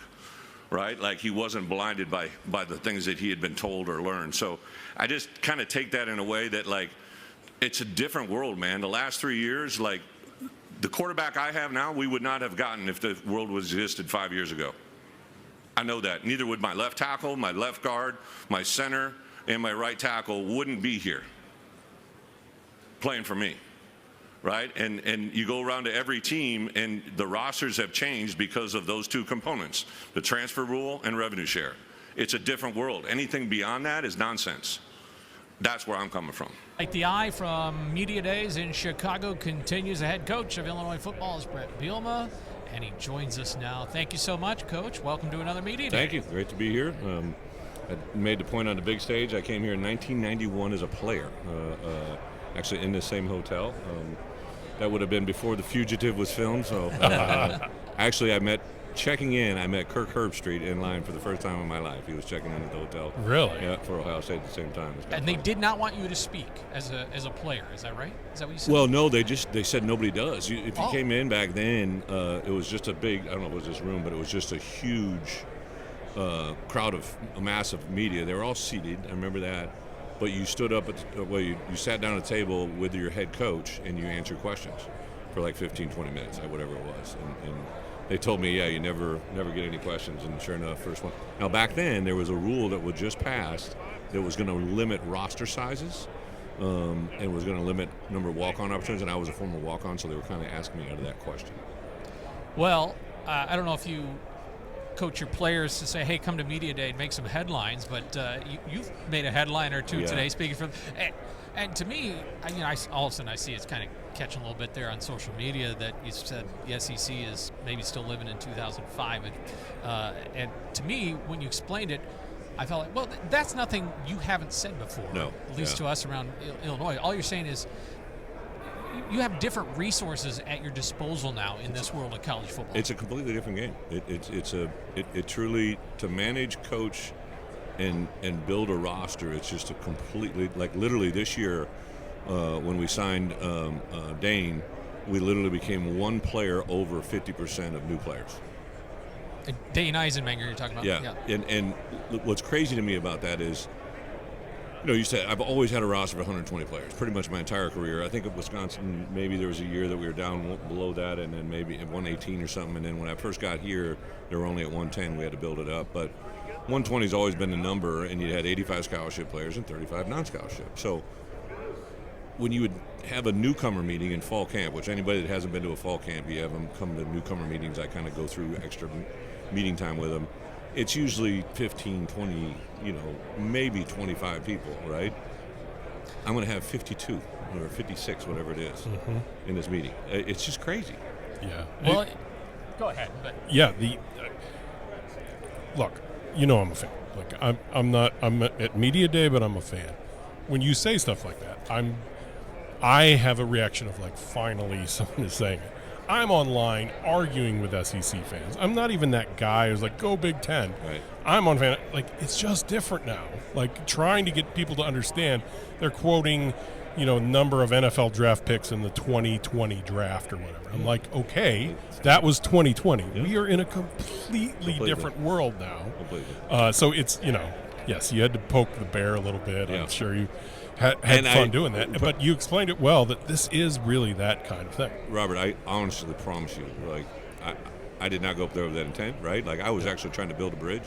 S6: Right? He wasn't blinded by the things that he had been told or learned. So I just kind of take that in a way that, it's a different world, man. The last 3 years, the quarterback I have now, we would not have gotten if the world was existed 5 years ago. I know that. Neither would my left tackle, my left guard, my center, and my right tackle wouldn't be here playing for me. Right? And you go around to every team, and the rosters have changed because of those two components, the transfer rule and revenue share. It's a different world. Anything beyond that is nonsense. That's where I'm coming from.
S1: Like the eye from Media Days in Chicago continues. The head coach of Illinois football is Bret Bielema, and he joins us now. Thank you so much, Coach. Welcome to another Media Day.
S8: Thank you. Great to be here. I made the point on the big stage. I came here in 1991 as a player, actually in the same hotel. That would have been before The Fugitive was filmed. So actually, I met Kirk Herbstreit in line for the first time in my life. He was checking in at the hotel.
S2: Really?
S8: Yeah, for Ohio State at the same time.
S1: And they did not want you to speak as a player. Is that right? Is that what you said?
S8: Well, no, they said nobody does. If you came in back then, it was just a big, I don't know if it was this room, but it was just a huge crowd of a massive media. They were all seated. I remember that. But you stood up you sat down at a table with your head coach and you answered questions for 15, 20 minutes, whatever it was. And they told me, yeah, you never get any questions. And sure enough, first one. Now back then there was a rule that was just passed that was going to limit roster sizes and was going to limit number of walk-on opportunities. And I was a former walk-on, so they were kind of asking me out of that question.
S1: Well, I don't know if you coach your players to say, hey, come to Media Day and make some headlines, but you've made a headline or two today speaking from, and to me, all of a sudden I see it's kind of catching a little bit there on social media that you said the SEC is maybe still living in 2005, and to me, when you explained it, I felt like, well, that's nothing you haven't said before, at least to us around Illinois. All you're saying is you have different resources at your disposal now in this world of college football.
S8: It's a completely different game. It truly, to manage, coach, and build a roster, it's just a completely, literally this year when we signed Dane, we literally became one player over 50% of new players.
S1: Dane Eisenmenger you're talking about?
S8: Yeah. And what's crazy to me about that is, you said I've always had a roster of 120 players, pretty much my entire career. I think at Wisconsin, maybe there was a year that we were down below that, and then maybe at 118 or something. And then when I first got here, they were only at 110. We had to build it up. But 120 has always been the number, and you had 85 scholarship players and 35 non-scholarship. So when you would have a newcomer meeting in fall camp, which anybody that hasn't been to a fall camp, you have them come to newcomer meetings. I kind of go through extra meeting time with them. It's usually 15, 20, maybe 25 people, right? I'm going to have 52 or 56, whatever it is, in this meeting. It's just crazy.
S2: Yeah.
S1: Well, go ahead. But
S2: Yeah. Look, I'm a fan. Like I'm at media day, but I'm a fan. When you say stuff like that, I have a reaction of like, finally someone is saying it. I'm online arguing with SEC fans. I'm not even that guy who's like, go Big Ten.
S8: Right.
S2: I'm on fan. Like, it's just different now. Like, trying to get people to understand, they're quoting, number of NFL draft picks in the 2020 draft or whatever. I'm like, okay, that was 2020.
S8: Yeah.
S2: We are in a completely different world now.
S8: Completely.
S2: So it's, yes, you had to poke the bear a little bit.
S8: Yeah.
S2: I'm sure you had fun doing that. But you explained it well, that this is really that kind of thing.
S8: Robert, I honestly promise you, like, I did not go up there with that intent, right? Like, I was actually trying to build a bridge,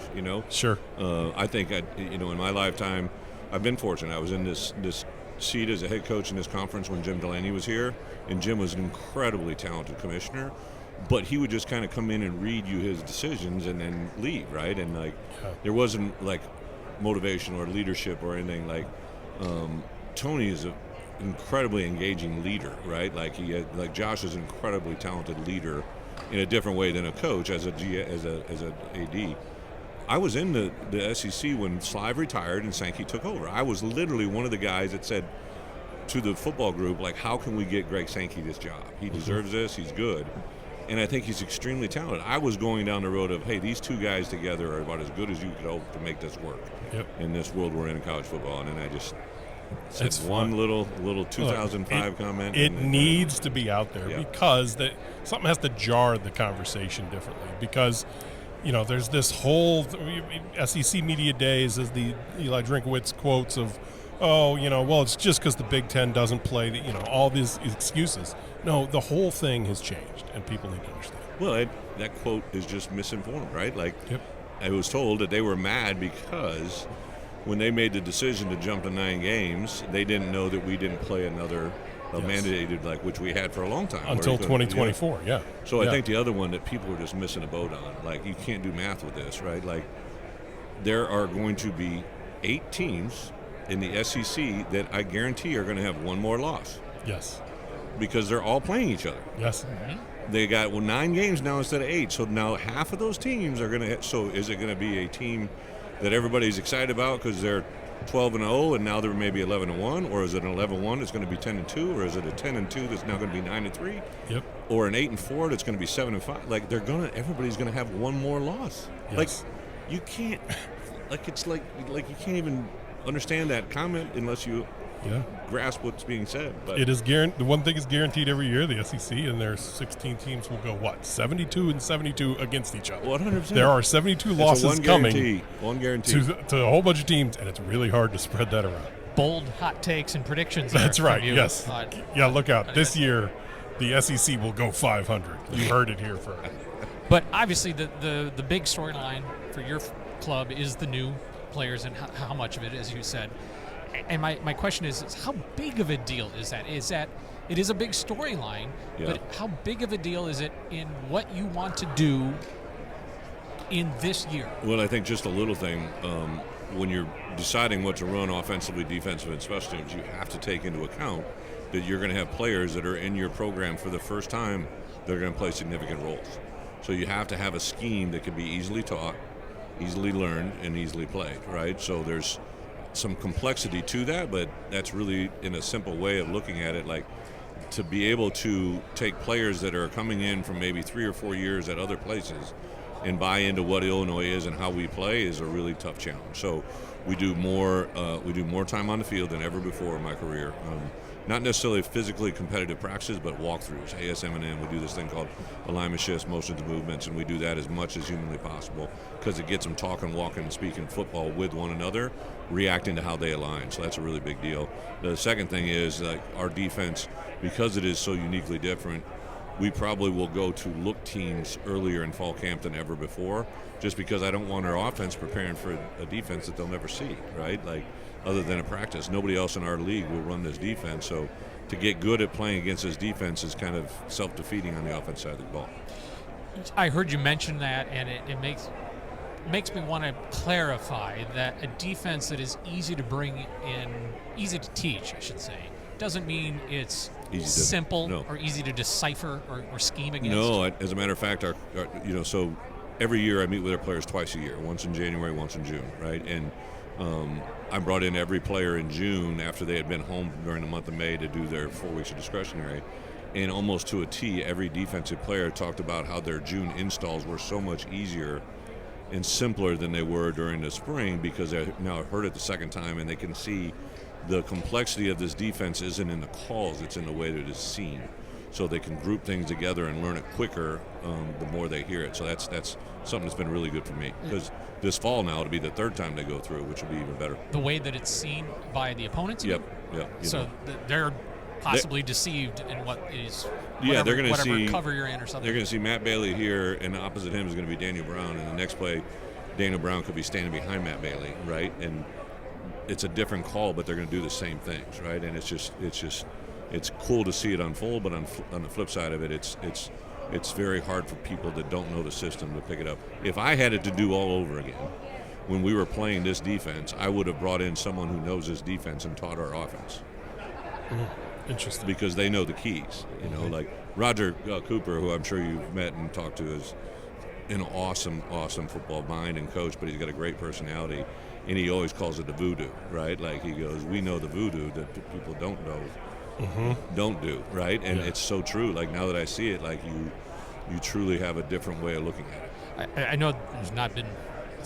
S2: Sure.
S8: I think, in my lifetime, I've been fortunate. I was in this seat as a head coach in this conference when Jim Delaney was here, and Jim was an incredibly talented commissioner, but he would just kind of come in and read you his decisions and then leave, right? And, like, there wasn't, like, motivation or leadership or anything. Like, Tony is an incredibly engaging leader, right? Like Josh is an incredibly talented leader in a different way than a coach as a AD. I was in the SEC when Slive retired and Sankey took over. I was literally one of the guys that said to the football group, like, how can we get Greg Sankey this job? He deserves this. He's good. And I think he's extremely talented. I was going down the road of, hey, these two guys together are about as good as you could hope to make this work in this world we're in college football. And then I just said one little 2005 comment.
S2: It needs to be out there because something has to jar the conversation differently. Because, there's this whole SEC media days, as the Eli Drinkowitz quotes of, well, it's just because the Big Ten doesn't play, all these excuses. No, the whole thing has changed, and people need to understand.
S8: Well, that quote is just misinformed, right? Like, I was told that they were mad because when they made the decision to jump to 9 games, they didn't know that we didn't play another mandated, like, which we had for a long time.
S2: Until 2024,
S8: So I think the other one that people are just missing a boat on, like, you can't do math with this, right? Like, there are going to be 8 teams in the SEC that I guarantee are going to have one more loss.
S2: Yes.
S8: Because they're all playing each other.
S2: Yes.
S8: They got 9 games now instead of 8. So now half of those teams are going to. So is it going to be a team that everybody's excited about because they're 12-0 and now they're maybe 11-1, or is it an 11-1 that's going to be 10-2, or is it a 10-2 that's now going to be 9-3?
S2: Yep.
S8: Or an 8-4 that's going to be 7-5. Like, everybody's going to have one more loss.
S2: Yes.
S8: Like, you can't. Like, it's like you can't even understand that comment unless you grasp what's being said. But
S2: it is the one thing is guaranteed every year: the SEC and their 16 teams will go 72 and 72 against each other.
S8: 100%.
S2: There are 72 losses coming.
S8: One guarantee
S2: to a whole bunch of teams, and it's really hard to spread that around.
S1: bold hot takes and predictions.
S2: That's right.
S1: You.
S2: Yes. Look out! This year, the SEC will go 500. You heard it here first.
S1: But obviously, the big storyline for your club is the new players and how much of it, as you said. And my question is how big of a deal is that? It is a big storyline, but how big of a deal is it in what you want to do in this year?
S8: Well, I think just a little thing. When you're deciding what to run offensively, defensively, and special teams, you have to take into account that you're going to have players that are in your program for the first time that are going to play significant roles. So you have to have a scheme that can be easily taught, easily learned, and easily played, right? So there's some complexity to that, but that's really in a simple way of looking at it, like to be able to take players that are coming in from maybe 3 or 4 years at other places and buy into what Illinois is and how we play is a really tough challenge. So we do more time on the field than ever before in my career. Not necessarily physically competitive practices, but walkthroughs, ASM&M. We do this thing called alignment shifts, motions, and movements, and we do that as much as humanly possible because it gets them talking, walking, and speaking football with one another, reacting to how they align. So that's a really big deal. The second thing is our defense, because it is so uniquely different, we probably will go to look teams earlier in fall camp than ever before, just because I don't want our offense preparing for a defense that they'll never see, right? Like, other than a practice. Nobody else in our league will run this defense. So to get good at playing against this defense is kind of self-defeating on the offense side of the ball.
S1: I heard you mention that, and it makes makes me want to clarify that a defense that is easy to bring in, easy to teach, I should say, doesn't mean it's simple or easy to decipher or scheme against.
S8: No, as a matter of fact, so every year I meet with our players twice a year, once in January, once in June, right? And I brought in every player in June after they had been home during the month of May to do their 4 weeks of discretionary. And almost to a T, every defensive player talked about how their June installs were so much easier and simpler than they were during the spring, because they now heard it the second time and they can see the complexity of this defense isn't in the calls, it's in the way that it's seen. So they can group things together and learn it quicker the more they hear it. So that's something that's been really good for me, because this fall now it'll be the third time they go through, which will be even better.
S1: The way that it's seen by the opponents?
S8: Yep.
S1: So they're possibly deceived in what is
S8: they're going to see
S1: cover you're in or something.
S8: They're going to see Matt Bailey here, and opposite him is going to be Daniel Brown, and the next play Daniel Brown could be standing behind Matt Bailey, right? And it's a different call, but they're going to do the same things, right? And it's cool to see it unfold, but on the flip side of it, it's very hard for people that don't know the system to pick it up. If I had it to do all over again, when we were playing this defense, I would have brought in someone who knows this defense and taught our offense.
S2: Interesting.
S8: Because they know the keys, like Roger Cooper, who I'm sure you've met and talked to, is an awesome football mind and coach, but he's got a great personality, and he always calls it the voodoo, right? Like he goes, we know the voodoo that people don't know, don't do, right? And it's so true. Like now that I see it, like you truly have a different way of looking at it.
S1: I know it's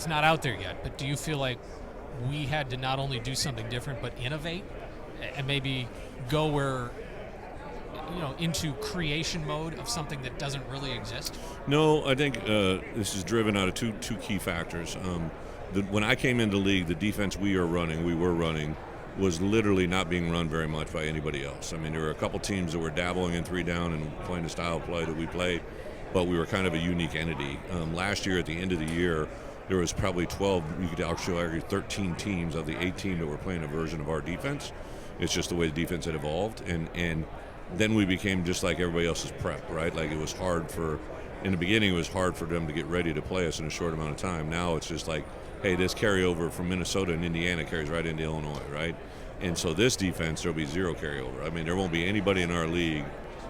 S1: not out there yet, but do you feel like we had to not only do something different but innovate and maybe go into creation mode of something that doesn't really exist?
S8: No, I think this is driven out of two key factors. When I came into the league, the defense we were running was literally not being run very much by anybody else. I mean, there were a couple teams that were dabbling in 3 down and playing the style of play that we played, but we were kind of a unique entity. Last year, at the end of the year, there was probably 12, you could actually argue 13 teams of the 18 that were playing a version of our defense. It's just the way the defense had evolved, and then we became just like everybody else's prep, right? Like in the beginning, it was hard for them to get ready to play us in a short amount of time. Now it's just like, hey, this carryover from Minnesota and Indiana carries right into Illinois, right? And so this defense, there'll be zero carryover. I mean, there won't be anybody in our league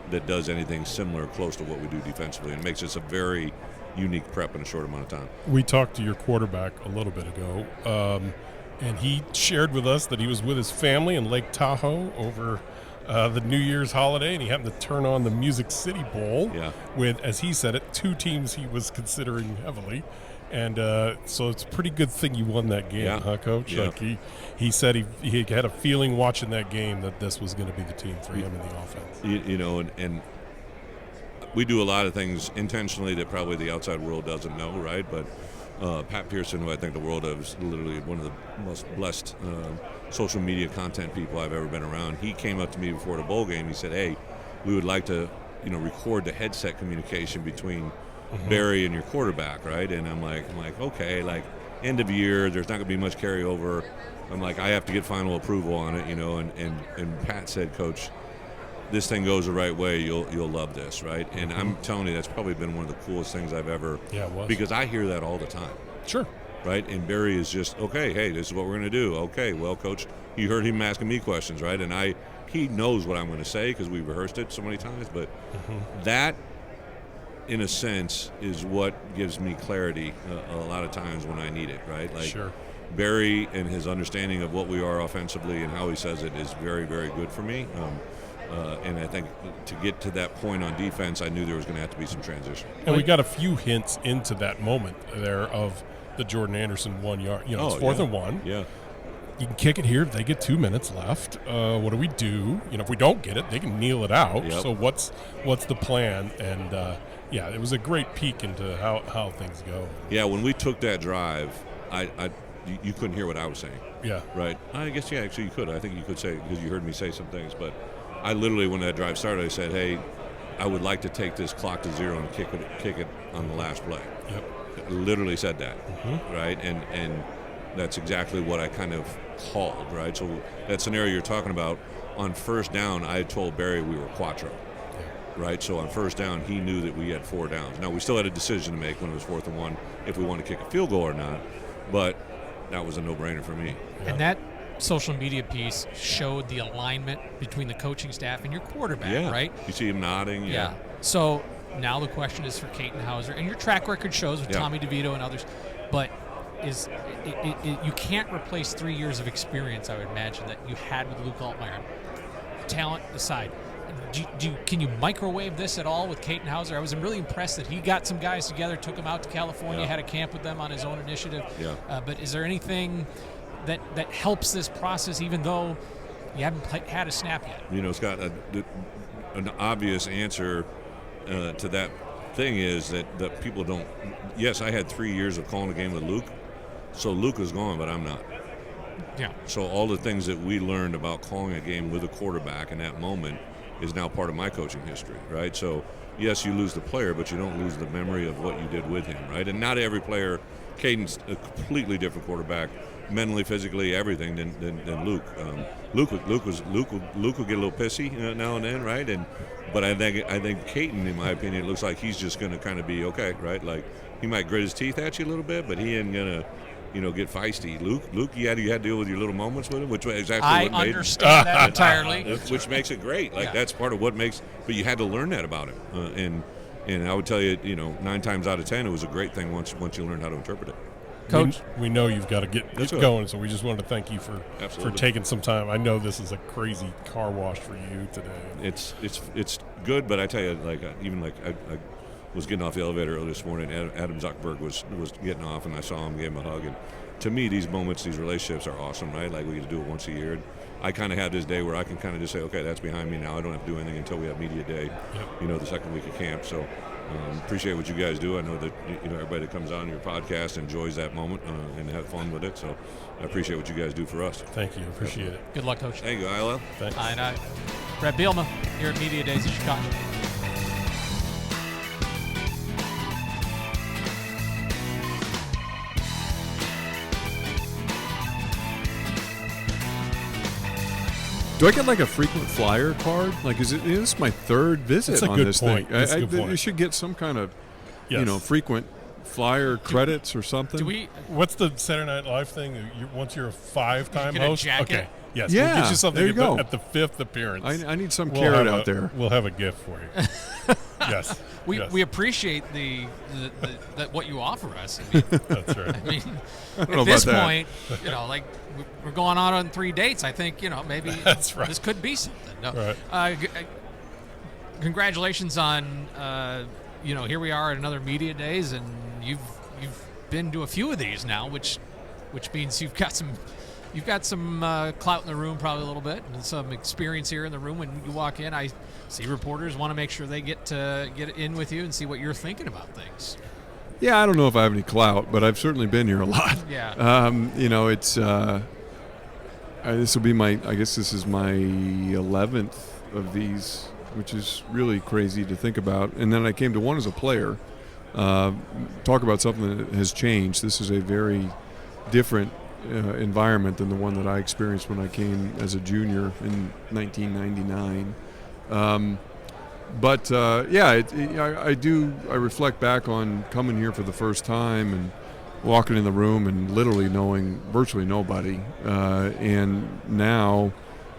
S8: that does anything similar close to what we do defensively. And it makes us a very unique prep in a short amount of time.
S2: We talked to your quarterback a little bit ago, and he shared with us that he was with his family in Lake Tahoe over the New Year's holiday, and he happened to turn on the Music City Bowl with, as he said it, 2 teams he was considering heavily. And so it's a pretty good thing you won that game, huh, Coach?
S8: Yeah.
S2: Like he said he had a feeling watching that game that this was going to be the team for him in the offense.
S8: And we do a lot of things intentionally that probably the outside world doesn't know, right? But Pat Pearson, who I think the world is literally one of the most blessed social media content people I've ever been around, he came up to me before the bowl game. He said, hey, we would like to record the headset communication between Barry and your quarterback, right? And I'm like, okay, like end of year, there's not going to be much carryover. I'm like, I have to get final approval on it, and Pat said, Coach, this thing goes the right way, you'll love this, right? And I'm telling you, that's probably been one of the coolest things I've ever,
S2: it was.
S8: Because I hear that all the time.
S2: Sure.
S8: Right? And Barry is just, okay, hey, this is what we're going to do. Okay, well, Coach, you heard him asking me questions, right? And he knows what I'm going to say because we've rehearsed it so many times, but that, in a sense, is what gives me clarity a lot of times when I need it, right? Like,
S2: sure.
S8: Barry and his understanding of what we are offensively and how he says it is very, very good for me. And I think to get to that point on defense, I knew there was going to have to be some transition.
S2: And we got a few hints into that moment there of the Jordan Anderson 1 yard. It's 4th and 1.
S8: Yeah.
S2: You can kick it here. They get 2 minutes left. What do we do? If we don't get it, they can kneel it out.
S8: Yep.
S2: So what's the plan? And it was a great peek into how things go.
S8: Yeah, when we took that drive, you couldn't hear what I was saying.
S2: Yeah.
S8: Right. I guess actually you could. I think you could say, because you heard me say some things, but I literally, when that drive started, I said, hey, I would like to take this clock to 0 and kick it on the last play.
S2: Yep.
S8: I literally said that, right? And that's exactly what I kind of called, right? So that scenario you're talking about, on first down, I told Barry we were quattro. right? So on first down, he knew that we had 4 downs. Now, we still had a decision to make when it was 4th and 1 if we wanted to kick a field goal or not, but that was a no-brainer for me.
S1: And that social media piece showed the alignment between the coaching staff and your quarterback, right?
S8: You see him nodding.
S1: Yeah. So now the question is for Katin Houser, and your track record shows with Tommy DeVito and others, but you can't replace 3 years of experience, I would imagine, that you had with Luke Altmaier. Talent aside, can you microwave this at all with Katin Houser? I was really impressed that he got some guys together, took them out to California, had a camp with them on his own initiative.
S8: Yeah.
S1: But is there anything that helps this process, even though you haven't had a snap yet?
S8: You know, Scott, an obvious answer to that thing is that people don't. Yes, I had 3 years of calling a game with Luke, so Luke is gone, but I'm not.
S1: Yeah.
S8: So all the things that we learned about calling a game with a quarterback in that moment is now part of my coaching history, right? So yes, you lose the player, but you don't lose the memory of what you did with him, right? And not every player. Katin's a completely different quarterback, mentally, physically, everything than Luke. Luke would get a little pissy now and then, right? But I think Katin, in my opinion, it looks like he's just going to kind of be okay, right? Like he might grit his teeth at you a little bit, but he ain't gonna, get feisty. Luke, you had to deal with your little moments with him, which is actually what made.
S1: I understand that entirely.
S8: Which makes it great. Like that's part of what makes. But you had to learn that about him, and I would tell you, 9 times out of 10, it was a great thing once you learned how to interpret it.
S2: Coach, we know you've got to get going, so we just wanted to thank you for taking some time. I know this is a crazy car wash for you today.
S8: It's good, but I tell you, I was getting off the elevator early this morning. Adam Zuckerberg was getting off, and I saw him, gave him a hug. And to me, these moments, these relationships are awesome, right? Like we get to do it once a year. And I kind of have this day where I can kind of just say, okay, that's behind me now. I don't have to do anything until we have media day, the second week of camp. So appreciate what you guys do. I know that everybody that comes on your podcast enjoys that moment and have fun with it. So I appreciate what you guys do for us.
S2: Thank you. Appreciate it.
S1: Good luck, Coach.
S2: Thank you, Isla. Thanks.
S1: And Bret Bielema here at Media Days of Chicago.
S9: Do I get like a frequent flyer card? Like, this is my 3rd visit on this thing.
S2: That's a good point.
S9: You should get some kind of, frequent flyer credits or something.
S2: What's the Saturday Night Live thing? Once you're a 5-time host?
S1: Jacket?
S2: Okay. Yes.
S9: Yeah,
S2: we'll get you something
S9: there you go.
S2: at the 5th appearance.
S9: I need some carrot out there.
S2: We'll have a gift for you. Yes.
S1: We appreciate the what you offer us. I mean,
S2: that's right.
S1: I mean, at this point, we're going out on 3 dates. I think maybe
S2: that's right.
S1: This could be something. No.
S2: Right.
S1: Congratulations on here we are at another Media Days, and you've been to a few of these now, which means you've got some clout in the room, probably a little bit, and some experience here in the room. When you walk in, I see reporters want to make sure they get in with you and see what you're thinking about things.
S9: Yeah, I don't know if I have any clout, but I've certainly been here a lot.
S1: Yeah.
S9: It's this will be this is my 11th of these, which is really crazy to think about. And then I came to one as a player. Talk about something that has changed. This is a very different environment than the one that I experienced when I came as a junior in 1999. I reflect back on coming here for the first time and walking in the room and literally knowing virtually nobody, and now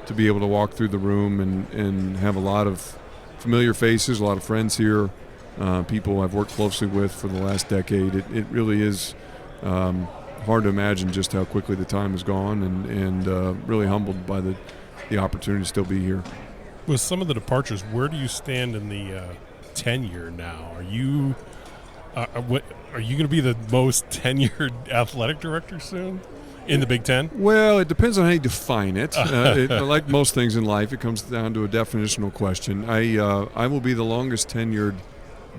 S9: to be able to walk through the room and have a lot of familiar faces, a lot of friends here, people I've worked closely with for the last decade. It really is hard to imagine just how quickly the time has gone, and really humbled by the opportunity to still be here.
S2: With some of the departures, where do you stand in the tenure now? Are you going to be the most tenured athletic director soon in the Big Ten?
S9: Well, it depends on how you define it. Like most things in life, it comes down to a definitional question. I will be the longest tenured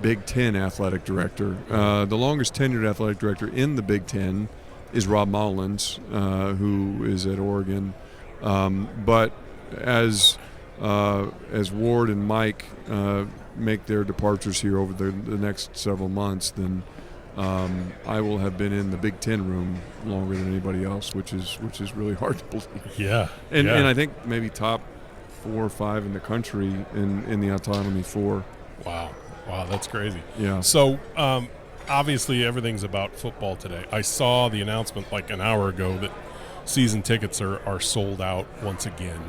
S9: Big Ten athletic director. The longest tenured athletic director in the Big Ten is Rob Mullins, who is at Oregon. But as Ward and Mike make their departures here over the next several months, then I will have been in the Big Ten room longer than anybody else, which is really hard to believe.
S2: Yeah.
S9: And I think maybe top 4 or 5 in the country in the Autonomy 4.
S2: Wow, that's crazy.
S9: Yeah.
S2: So obviously everything's about football today. I saw the announcement like an hour ago that season tickets are sold out once again.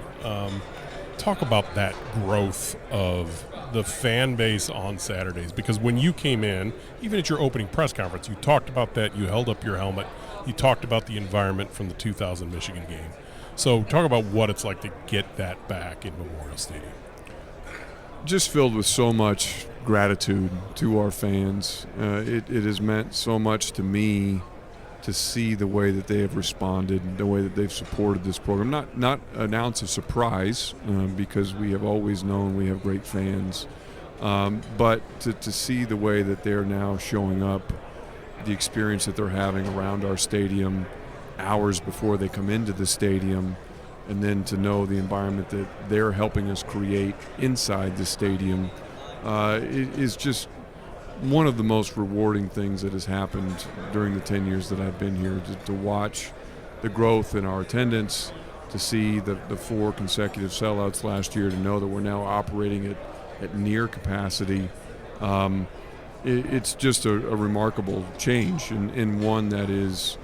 S2: Talk about that growth of the fan base on Saturdays, because when you came in, even at your opening press conference, you talked about that. You held up your helmet. You talked about the environment from the 2000 Michigan game. So talk about what it's like to get that back in Memorial Stadium.
S9: Just filled with so much gratitude to our fans. It has meant so much to me to see the way that they have responded, the way that they've supported this program. Not an ounce of surprise, because we have always known we have great fans, but to see the way that they're now showing up, the experience that they're having around our stadium hours before they come into the stadium, and then to know the environment that they're helping us create inside the stadium is just one of the most rewarding things that has happened during the 10 years that I've been here, to watch the growth in our attendance, to see the 4 consecutive sellouts last year, to know that we're now operating at near capacity. It's just a remarkable change, and one that is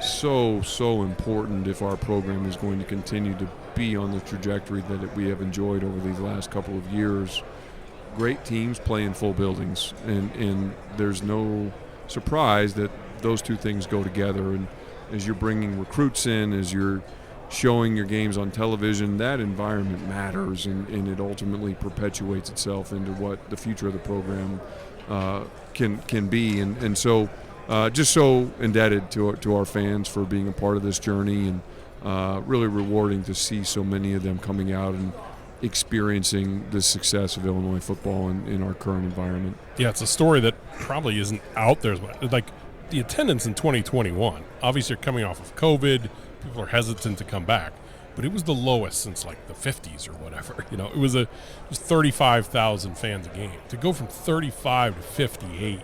S9: so important if our program is going to continue to be on the trajectory that we have enjoyed over these last couple of years. Great teams play in full buildings, and there's no surprise that those two things go together. And as you're bringing recruits in, as you're showing your games on television, that environment matters, and it ultimately perpetuates itself into what the future of the program can be. And so just so indebted to our fans for being a part of this journey, and really rewarding to see so many of them coming out and experiencing the success of Illinois football in our current environment.
S2: Yeah, it's a story that probably isn't out there as much. Like the attendance in 2021, obviously you're coming off of COVID, people are hesitant to come back, but it was the lowest since like the 50s or whatever. It was 35,000 fans a game. To go from 35 to 58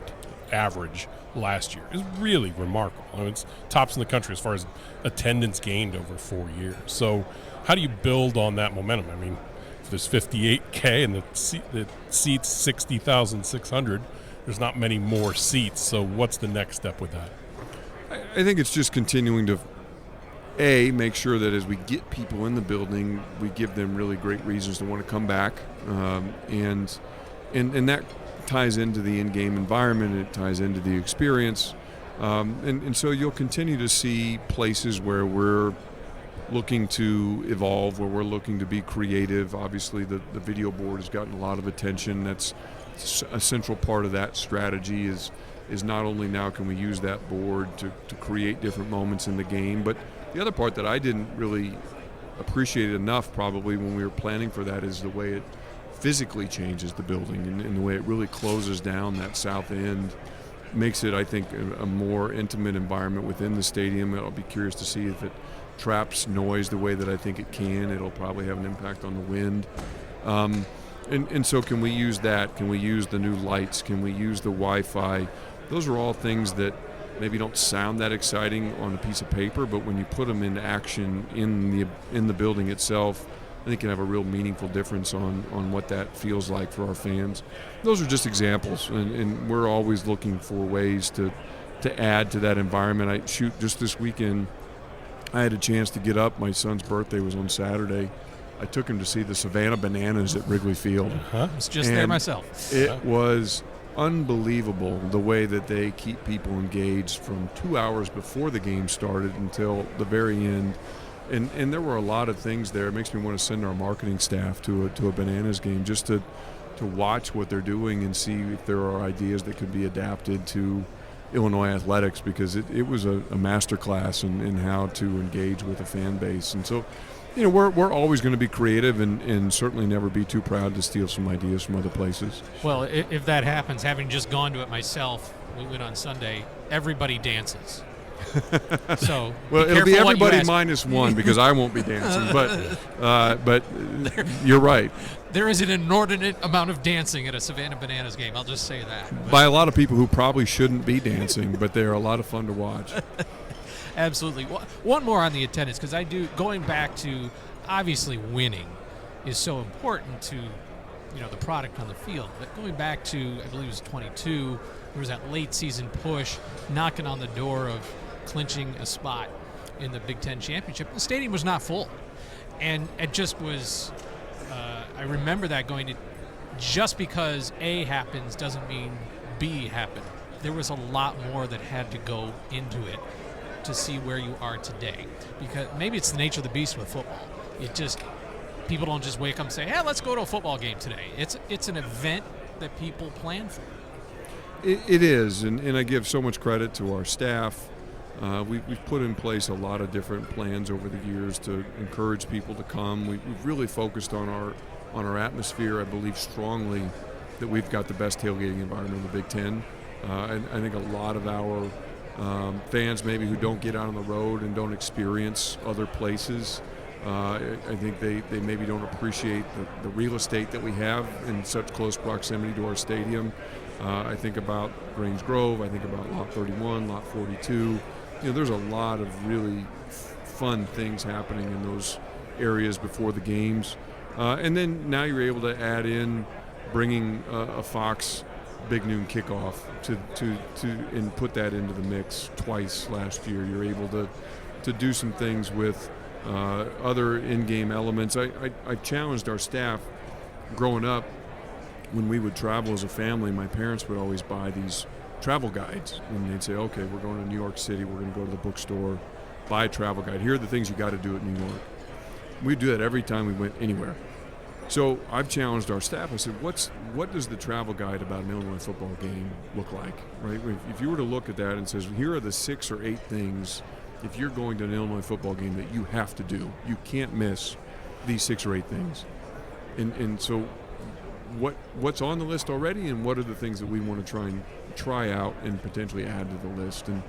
S2: average last year is really remarkable. It's tops in the country as far as attendance gained over 4 years. So how do you build on that momentum? I mean, if there's 58K and the seats 60,600, there's not many more seats. So what's the next step with that?
S9: I think it's just continuing to make sure that as we get people in the building, we give them really great reasons to want to come back, and that ties into the in-game environment. It ties into the experience, and so you'll continue to see places where we're looking to evolve, where we're looking to be creative. Obviously, the video board has gotten a lot of attention. That's a central part of that strategy. Is not only now can we use that board to create different moments in the game, but the other part that I didn't really appreciate enough probably when we were planning for that is the way it physically changes the building, and the way it really closes down that south end, makes it, I think, a more intimate environment within the stadium. I'll be curious to see if it traps noise the way that I think it can. It'll probably have an impact on the wind. And so can we use that? Can we use the new lights? Can we use the Wi-Fi? Those are all things that maybe don't sound that exciting on a piece of paper, but when you put them into action in the building itself, I think can have a real meaningful difference on what that feels like for our fans. Those are just examples, and we're always looking for ways to add to that environment. Just this weekend, I had a chance to get up. My son's birthday was on Saturday. I took him to see the Savannah Bananas at Wrigley Field.
S1: I was just there myself.
S9: It was unbelievable the way that they keep people engaged from 2 hours before the game started until the very end. And there were a lot of things there. It makes me want to send our marketing staff to a Bananas game just to watch what they're doing and see if there are ideas that could be adapted to Illinois athletics, because it was a masterclass in how to engage with a fan base. And so, we're always going to be creative and certainly never be too proud to steal some ideas from other places.
S1: Well, if that happens, having just gone to it myself, we went on Sunday, everybody dances. So
S9: it'll be everybody minus one, because I won't be dancing. But you're right.
S1: There is an inordinate amount of dancing at a Savannah Bananas game. I'll just say that.
S9: By a lot of people who probably shouldn't be dancing, but they're a lot of fun to watch.
S1: Absolutely. One more on the attendance, because going back to obviously winning is so important to the product on the field. But going back to, I believe it was 22, there was that late season push knocking on the door of clinching a spot in the Big Ten championship. The stadium was not full, and it just was. I remember that going to. Just because A happens doesn't mean B happened. There was a lot more that had to go into it to see where you are today. Because maybe it's the nature of the beast with football. People don't just wake up and say, "Hey, let's go to a football game today." It's an event that people plan for.
S9: It is, and I give so much credit to our staff. We've put in place a lot of different plans over the years to encourage people to come. We've really focused on our atmosphere. I believe strongly that we've got the best tailgating environment in the Big Ten. And I think a lot of our fans maybe who don't get out on the road and don't experience other places, I think they maybe don't appreciate the real estate that we have in such close proximity to our stadium. I think about Grange Grove. I think about Lot 31, Lot 42. There's a lot of really fun things happening in those areas before the games. And then now you're able to add in bringing a Fox Big Noon kickoff to and put that into the mix twice last year. You're able to do some things with other in-game elements. I challenged our staff growing up. When we would travel as a family, my parents would always buy these travel guides, and they'd say, "Okay, we're going to New York City. We're going to go to the bookstore, buy a travel guide. Here are the things you got to do at New York." We'd do that every time we went anywhere. So I've challenged our staff. I said, what does the travel guide about an Illinois football game look like, right? If you were to look at that and says, here are the 6 or 8 things, if you're going to an Illinois football game, that you have to do. You can't miss these 6 or 8 things. And so what's on the list already, and what are the things that we want to try out and potentially add to the list? And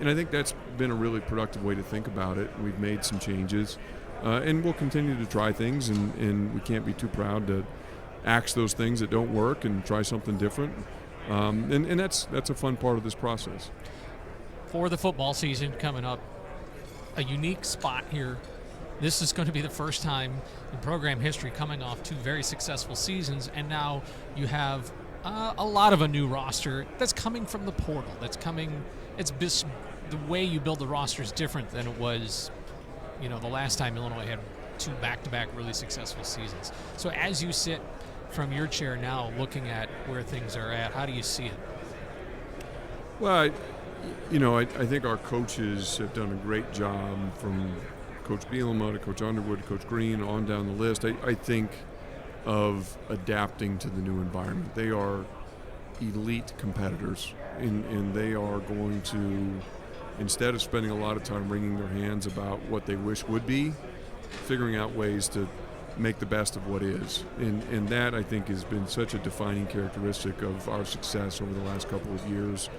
S9: I think that's been a really productive way to think about it. We've made some changes. And we'll continue to try things, and we can't be too proud to axe those things that don't work and try something different. And that's a fun part of this process.
S1: For the football season coming up, a unique spot here. This is going to be the first time in program history coming off 2 very successful seasons, and now you have a lot of a new roster that's coming from the portal. The way you build the roster is different than it was the last time Illinois had 2 back-to-back really successful seasons. So as you sit from your chair now looking at where things are at, how do you see it?
S9: Well, I think our coaches have done a great job, from Coach Bielema to Coach Underwood to Coach Green on down the list. I think of adapting to the new environment. They are elite competitors, and they are going to, instead of spending a lot of time wringing their hands about what they wish would be, figuring out ways to make the best of what is. And that, I think, has been such a defining characteristic of our success over the last couple of years.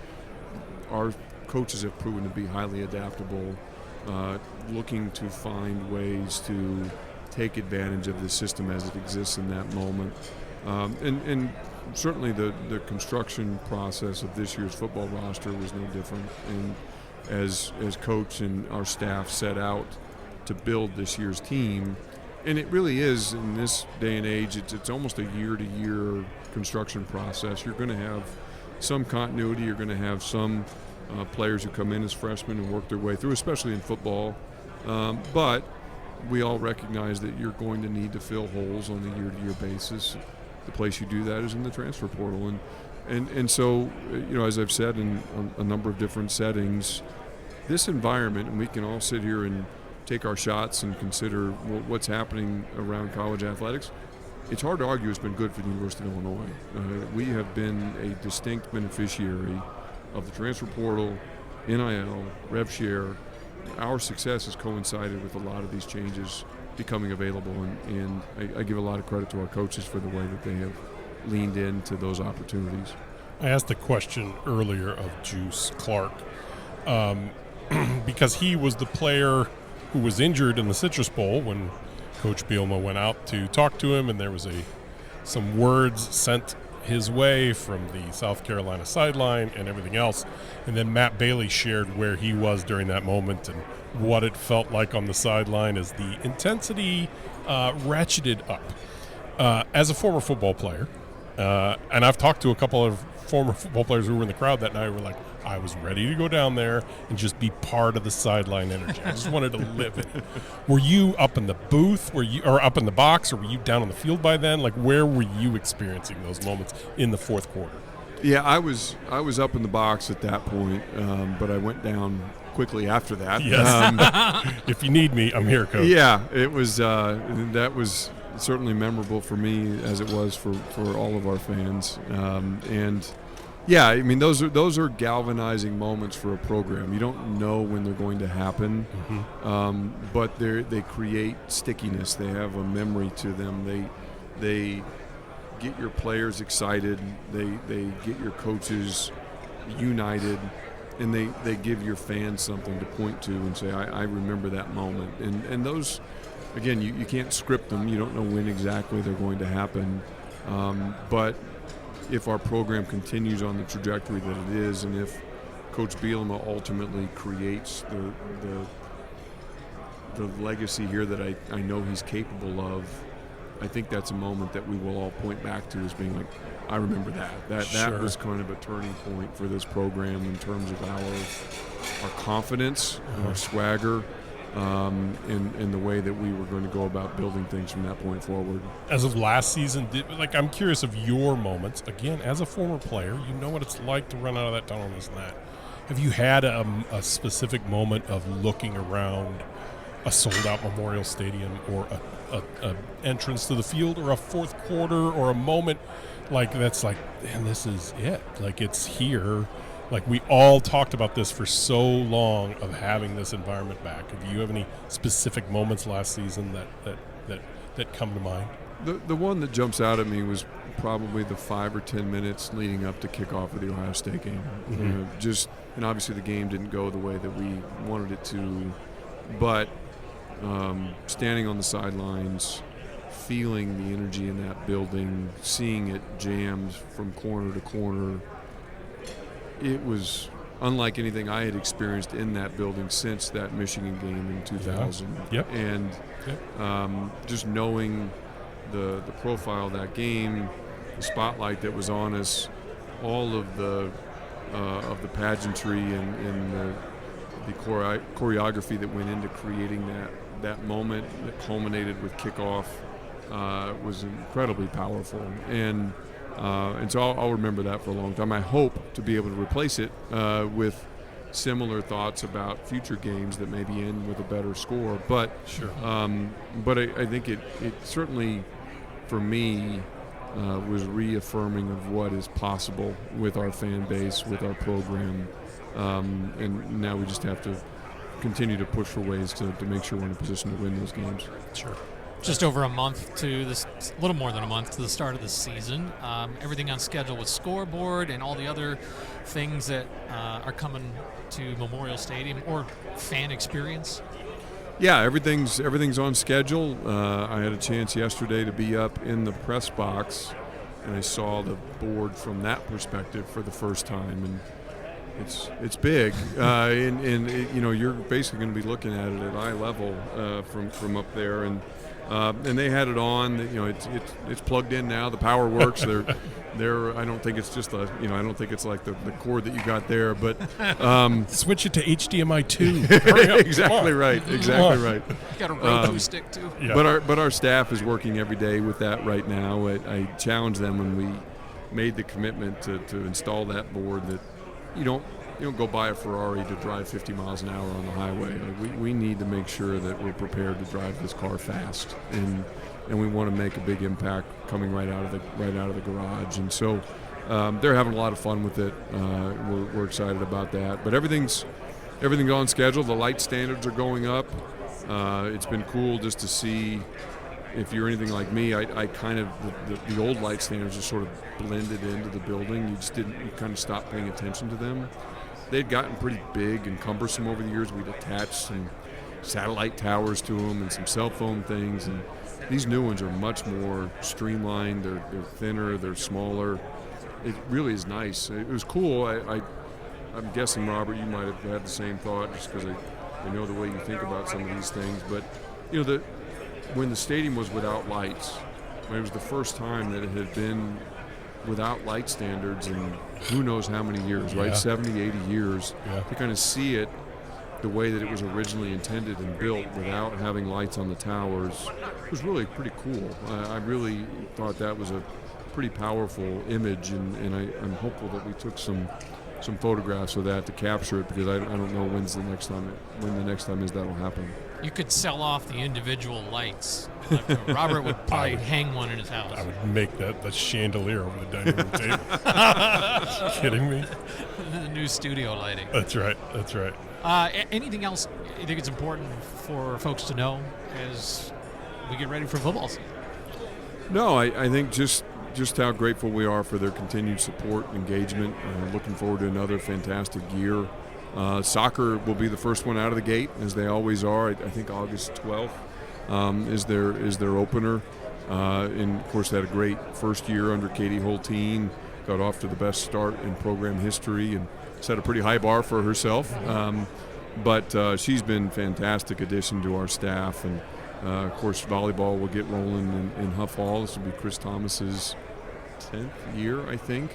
S9: Our coaches have proven to be highly adaptable, looking to find ways to take advantage of the system as it exists in that moment. And certainly the construction process of this year's football roster was no different. And as coach and our staff set out to build this year's team, and it really is, in this day and age, it's almost a year-to-year construction process. You're going to have some continuity. You're going to have some players who come in as freshmen and work their way through, especially in football. But we all recognize that you're going to need to fill holes on a year-to-year basis. The place you do that is in the transfer portal. And so, as I've said in a number of different settings, this environment, and we can all sit here and take our shots and consider what's happening around college athletics, it's hard to argue it's been good for the University of Illinois. We have been a distinct beneficiary of the transfer portal, NIL, rev share. Our success has coincided with a lot of these changes becoming available, and I give a lot of credit to our coaches for the way that they have leaned into those opportunities.
S2: I asked the question earlier of Juice Clarke because he was the player who was injured in the Citrus Bowl when Coach Bielema went out to talk to him, and there was some words sent his way from the South Carolina sideline and everything else. And then Matt Bailey shared where he was during that moment and what it felt like on the sideline as the intensity ratcheted up. As a former football player, and I've talked to a couple of former football players who were in the crowd that night who were like, I was ready to go down there and just be part of the sideline energy. I just wanted to live it. Were you up in the booth? Or up in the box? Or were you down on the field by then? Like, where were you experiencing those moments in the fourth quarter?
S9: Yeah, I was up in the box at that point, but I went down quickly after that.
S2: Yes. If you need me, I'm here, Coach.
S9: Yeah, it was. That was certainly memorable for me, as it was for all of our fans. And yeah, I mean, those are galvanizing moments for a program. You don't know when they're going to happen, but they create stickiness. They have a memory to them. They get your players excited. They get your coaches united, and they give your fans something to point to and say, I remember that moment. And those, again, you can't script them. You don't know when exactly they're going to happen, but if our program continues on the trajectory that it is, and if Coach Bielema ultimately creates the legacy here that I know he's capable of, I think that's a moment that we will all point back to as being like, I remember that.
S2: Sure.
S9: That was kind of a turning point for this program in terms of our confidence, our swagger, in the way that we were going to go about building things from that point forward.
S2: As of last season, I'm curious of your moments. Again, as a former player, you know what it's like to run out of that tunnel and this and that. Have you had a specific moment of looking around a sold-out Memorial Stadium or a entrance to the field or a fourth quarter or a moment like that's like, man, this is it. Like, it's here. Like, we all talked about this for so long of having this environment back. Do you have any specific moments last season that come to mind?
S9: The one that jumps out at me was probably the 5 or 10 minutes leading up to kickoff of the Ohio State game. And obviously the game didn't go the way that we wanted it to, but standing on the sidelines, feeling the energy in that building, seeing it jammed from corner to corner, it was unlike anything I had experienced in that building since that Michigan game in 2000.
S2: Yep.
S9: And just knowing the profile of that game, the spotlight that was on us, all of the pageantry and the choreography that went into creating that moment that culminated with kickoff was incredibly powerful. And so I'll remember that for a long time. I hope to be able to replace it with similar thoughts about future games that maybe end with a better score. But
S2: sure.
S9: But I think it certainly, for me, was reaffirming of what is possible with our fan base, with our program. And now we just have to continue to push for ways to make sure we're in a position to win those games.
S2: Sure.
S1: Just over a month to this, a little more than a month to the start of the season. Everything on schedule with scoreboard and all the other things that are coming to Memorial Stadium or fan experience.
S9: Yeah, everything's on schedule. I had a chance yesterday to be up in the press box, and I saw the board from that perspective for the first time, and it's big, and it, you're basically going to be looking at it at eye level from up there, and they had it on. It's plugged in now. The power works. They're I don't think it's just I don't think it's like the cord that you got there, but
S2: switch it to HDMI 2.
S9: Exactly right.
S1: You got a Roku stick too.
S2: Yeah.
S9: But our staff is working every day with that right now. I challenged them when we made the commitment to install that board that you don't go buy a Ferrari to drive 50 miles an hour on the highway. We need to make sure that we're prepared to drive this car fast, and we want to make a big impact coming right out of the garage. And so they're having a lot of fun with it. We're excited about that. But everything's on schedule. The light standards are going up. It's been cool just to see. If you're anything like me, I kind of the old light standards just sort of blended into the building. You kind of stopped paying attention to them. They'd gotten pretty big and cumbersome over the years. We'd attached some satellite towers to them and some cell phone things. And these new ones are much more streamlined. They're thinner. They're smaller. it really is nice. It was cool. I'm guessing, Robert, you might have had the same thought just because I know the way you think about some of these things. But, when the stadium was without lights, it was the first time that it had been without light standards in who knows how many years, right? 70, 80 years.
S2: Yeah.
S9: To kind of see it the way that it was originally intended and built without having lights on the towers was really pretty cool. I really thought that was a pretty powerful image, and I'm hopeful that we took some photographs of that to capture it, because I don't know when the next time is that'll happen.
S1: You could sell off the individual lights. Like, Robert would probably hang one in his house.
S2: I would make that the chandelier over the dining room table. Kidding me?
S1: The new studio lighting.
S2: That's right.
S1: Anything else you think it's important for folks to know as we get ready for football season?
S9: No, I think just how grateful we are for their continued support, engagement. Looking forward to another fantastic year. Soccer will be the first one out of the gate, as they always are. I think August 12th is their opener. And, of course, they had a great first year under Katie Holteen, got off to the best start in program history and set a pretty high bar for herself. But she's been a fantastic addition to our staff. And, of course, volleyball will get rolling in Huff Hall. This will be Chris Thomas's 10th year, I think,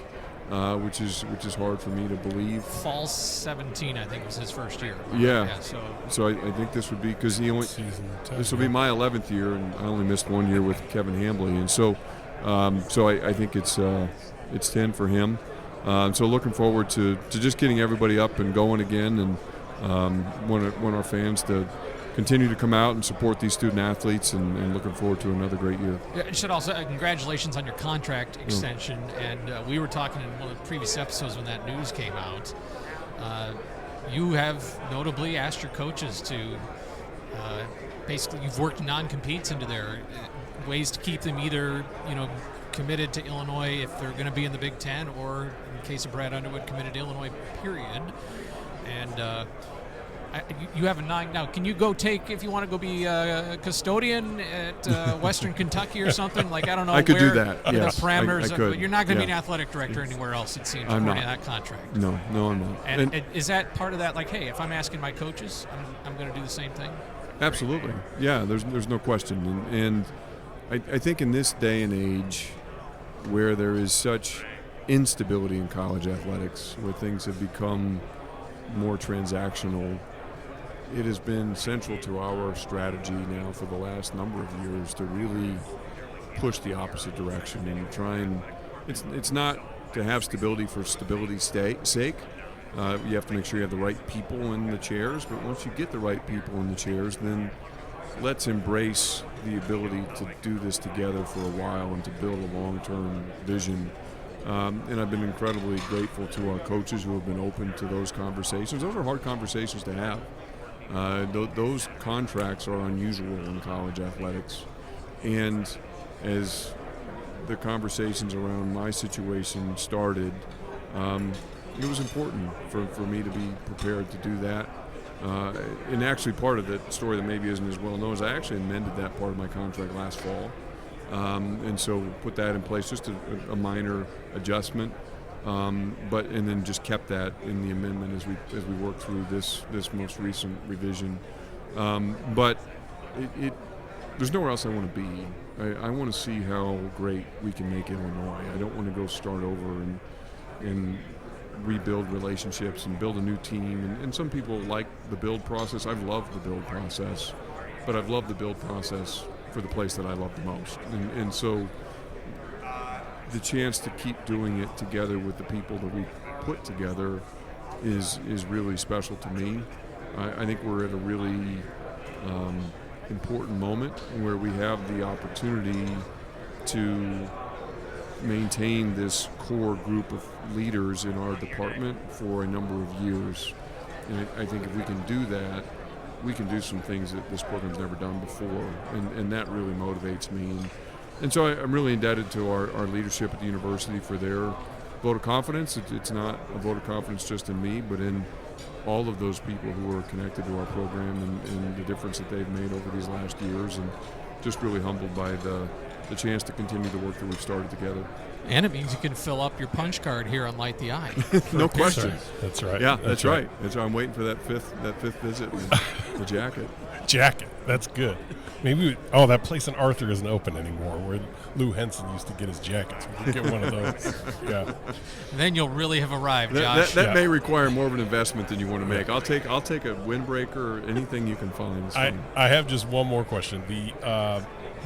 S9: which is hard for me to believe.
S1: Fall 17, I think, was his first year.
S9: Yeah. So I think this would be, because this will be my 11th year, and I only missed 1 year with Kevin Hambley, and so I think it's 10 for him. So looking forward to just getting everybody up and going again, and want our fans to continue to come out and support these student athletes, and looking forward to another great year.
S1: Yeah, I should also congratulations on your contract extension. And we were talking in one of the previous episodes when that news came out. You have notably asked your coaches to basically, you've worked non-competes into their ways to keep them either committed to Illinois if they're going to be in the Big Ten, or in the case of Brad Underwood, committed to Illinois, period. And you have a 9 now. Can you go take, if you want to go be a custodian at Western Kentucky or something? Like, I don't know.
S9: I could
S1: where
S9: do that. Yes,
S1: the parameters.
S9: I could.
S1: But you're not going to be an athletic director anywhere else, it seems,
S9: I'm
S1: according
S9: not.
S1: to that contract.
S9: No, I'm not.
S1: And is that part of that? Like, hey, if I'm asking my coaches, I'm going to do the same thing.
S9: Absolutely. Yeah. There's no question. And I think in this day and age, where there is such instability in college athletics, where things have become more transactional, it has been central to our strategy now for the last number of years to really push the opposite direction and try and it's not to have stability for stability's sake. You have to make sure you have the right people in the chairs, but once you get the right people in the chairs, then let's embrace the ability to do this together for a while and to build a long-term vision. And I've been incredibly grateful to our coaches who have been open to those conversations. Those are hard conversations to have. Those contracts are unusual in college athletics. And as the conversations around my situation started, it was important for me to be prepared to do that. And actually part of the story that maybe isn't as well known is I actually amended that part of my contract last fall. And so put that in place, just a minor adjustment. And then just kept that in the amendment as we work through this most recent revision. But there's nowhere else I want to be. I want to see how great we can make Illinois. I don't want to go start over and rebuild relationships and build a new team. And some people like the build process. I've loved the build process, but I've loved the build process for the place that I love the most. And so the chance to keep doing it together with the people that we put together is really special to me. I think we're at a really important moment where we have the opportunity to maintain this core group of leaders in our department for a number of years. And I think if we can do that, we can do some things that this program's never done before, and that really motivates me. And so I'm really indebted to our leadership at the university for their vote of confidence. It's not a vote of confidence just in me, but in all of those people who are connected to our program and the difference that they've made over these last years, and just really humbled by the the chance to continue the work that we've started together.
S1: And it means you can fill up your punch card here on Light the Eye.
S9: No question.
S2: That's right.
S9: Yeah, that's right. I'm waiting for that fifth visit. The jacket.
S2: Jacket. That's good. Maybe that place in Arthur isn't open anymore, where Lou Henson used to get his jackets. We could get one of those. Yeah.
S1: Then you'll really have arrived, Josh.
S9: That may require more of an investment than you want to make. I'll take a windbreaker or anything you can find.
S2: I have just one more question.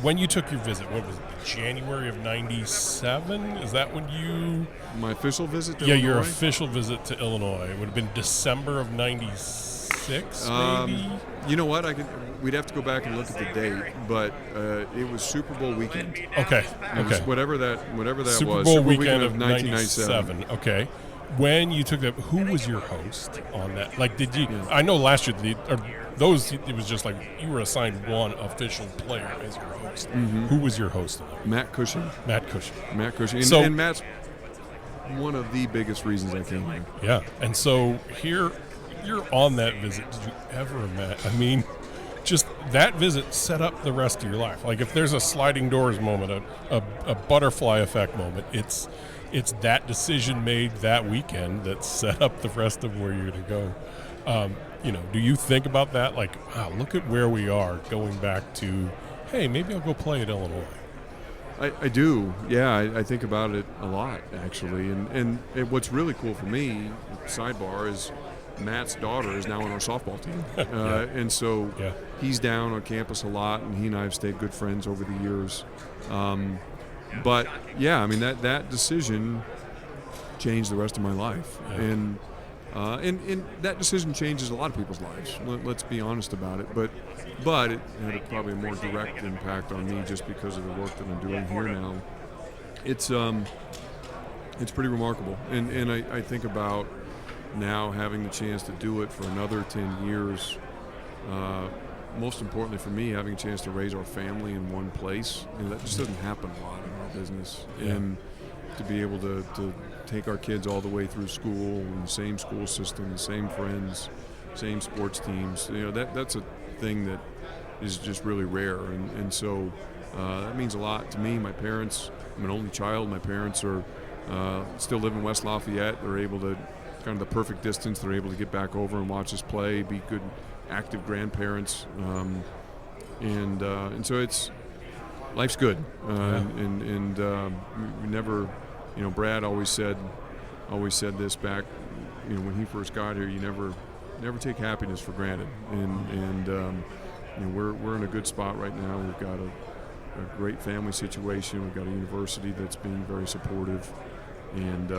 S2: When you took your visit, what was it, January of '97? Is that when you...
S9: My official visit to Illinois?
S2: Your official visit to Illinois. It would have been December of '96, maybe?
S9: You know what? We'd have to go back and look at the date, but it was Super Bowl weekend.
S2: Okay.
S9: It was whatever that
S2: Super
S9: was.
S2: Bowl
S9: Super Bowl
S2: weekend of
S9: 1997.
S2: Okay. When you took that, who was your host on that? Like, did you... I know last year, it was just like you were assigned one official player as your host.
S9: Mm-hmm.
S2: Who was your host of that?
S9: Matt Cushing.
S2: Matt Cushing.
S9: And Matt's one of the biggest reasons I came here.
S2: Yeah. And so here, you're on that visit. Did you ever imagine? I mean, just that visit set up the rest of your life. Like, if there's a sliding doors moment, a butterfly effect moment, it's that decision made that weekend that set up the rest of where you're to go. Do you think about that? Like, wow, look at where we are going back to, hey, maybe I'll go play at Illinois.
S9: I do. Yeah, I think about it a lot, actually. And what's really cool for me, sidebar, is Matt's daughter is now on our softball team. And so he's down on campus a lot, and he and I have stayed good friends over the years. But, yeah, I mean, that decision changed the rest of my life.
S2: Yeah.
S9: And that decision changes a lot of people's lives. Let's be honest about it. But it had probably a more direct impact on me just because of the work that I'm doing here now. It's pretty remarkable. And I think about now having the chance to do it for another 10 years. Most importantly for me, having a chance to raise our family in one place. That just doesn't happen a lot in our business.
S2: Yeah.
S9: And to be able to take our kids all the way through school in the same school system, the same friends, same sports teams. That's a thing that is just really rare, and so that means a lot to me. My parents, I'm an only child. My parents are still live in West Lafayette. They're able to, kind of the perfect distance, they're able to get back over and watch us play, be good, active grandparents, and so life's good, and we never. Brad always said this back, when he first got here. You never take happiness for granted, and we're in a good spot right now. We've got a great family situation. We've got a university that's being very supportive, and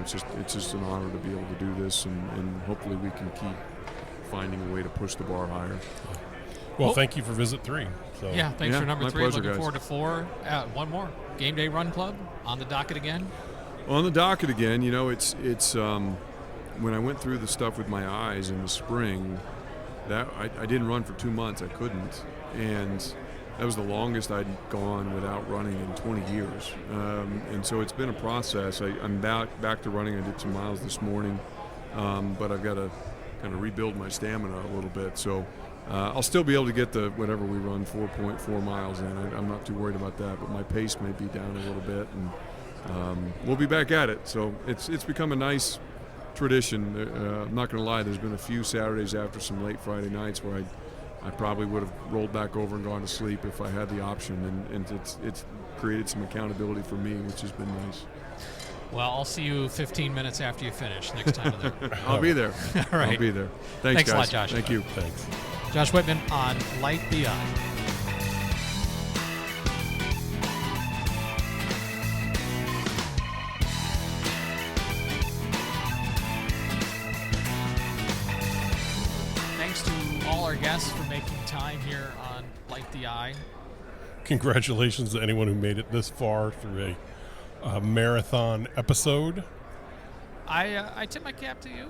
S9: it's just an honor to be able to do this, and hopefully we can keep finding a way to push the bar higher.
S2: Well, thank you for visit 3. So.
S1: Yeah, thanks for number 3.
S9: Pleasure,
S1: Looking
S9: guys.
S1: forward to 4. One more. Game Day Run Club on the docket again.
S9: On the docket again, it's when I went through the stuff with my eyes in the spring, that I didn't run for 2 months. I couldn't, and that was the longest I'd gone without running in 20 years. And so it's been a process. I'm back to running. I did some miles this morning, but I've got to kind of rebuild my stamina a little bit. So I'll still be able to get the whatever we run 4.4 miles in. I'm not too worried about that, but my pace may be down a little bit, and we'll be back at it. So it's become a nice tradition. I'm not going to lie, there's been a few Saturdays after some late Friday nights where I probably would have rolled back over and gone to sleep if I had the option, and it's created some accountability for me, which has been nice.
S1: Well, I'll see you 15 minutes after you finish next time I'm there.
S9: I'll be there.
S1: All right.
S9: I'll be there. Thanks
S1: a
S9: guys.
S1: lot, Josh.
S9: Thank you.
S2: Thanks.
S1: Josh Whitman on Light the Eye. Thanks to all our guests for making time here on Light the Eye.
S2: Congratulations to anyone who made it this far through a marathon episode.
S1: I tip my cap to you.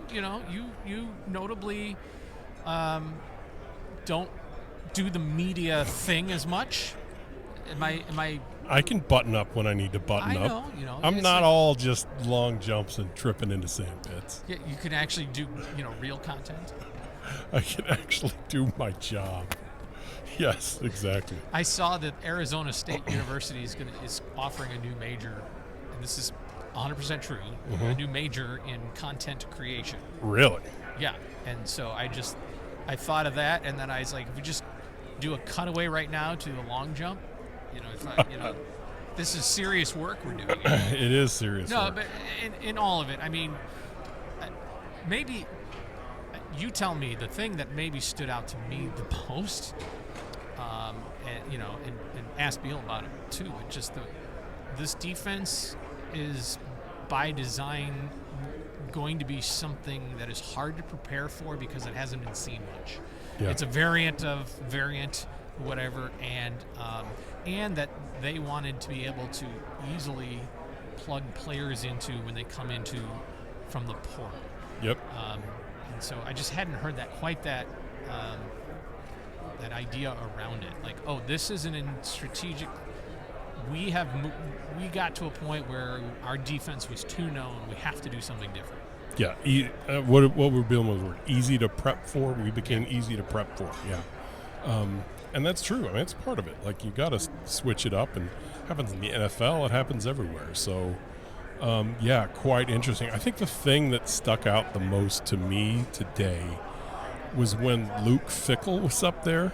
S1: You notably don't do the media thing as much. Am I?
S2: I can button up when I need to button up. I'm not all just long jumps and tripping into sand pits.
S1: Yeah, you can actually do real content.
S2: I can actually do my job. Yes, exactly.
S1: I saw that Arizona State University is offering a new major, and this is 100% true, a new major in content creation.
S2: Really?
S1: Yeah, and so I thought of that, and then I was like, if we just do a cutaway right now to the long jump, this is serious work we're doing.
S2: It is serious
S1: No,
S2: work.
S1: but in all of it, I mean, maybe you tell me the thing that maybe stood out to me the most, and ask Beal about it too. But just this defense is by design going to be something that is hard to prepare for because it hasn't been seen much.
S2: Yeah.
S1: It's a variant whatever, and that they wanted to be able to easily plug players into when they come into from the portal.
S2: Yep.
S1: And so I just hadn't heard that idea around it. Like, oh, this isn't in strategic. We got to a point where our defense was too known. We have to do something different.
S2: Yeah. What we're building was easy to prep for. We became easy to prep for. Yeah. And that's true. I mean, it's part of it. Like, you got to switch it up, and it happens in the NFL. It happens everywhere. So, quite interesting. I think the thing that stuck out the most to me today was when Luke Fickell was up there,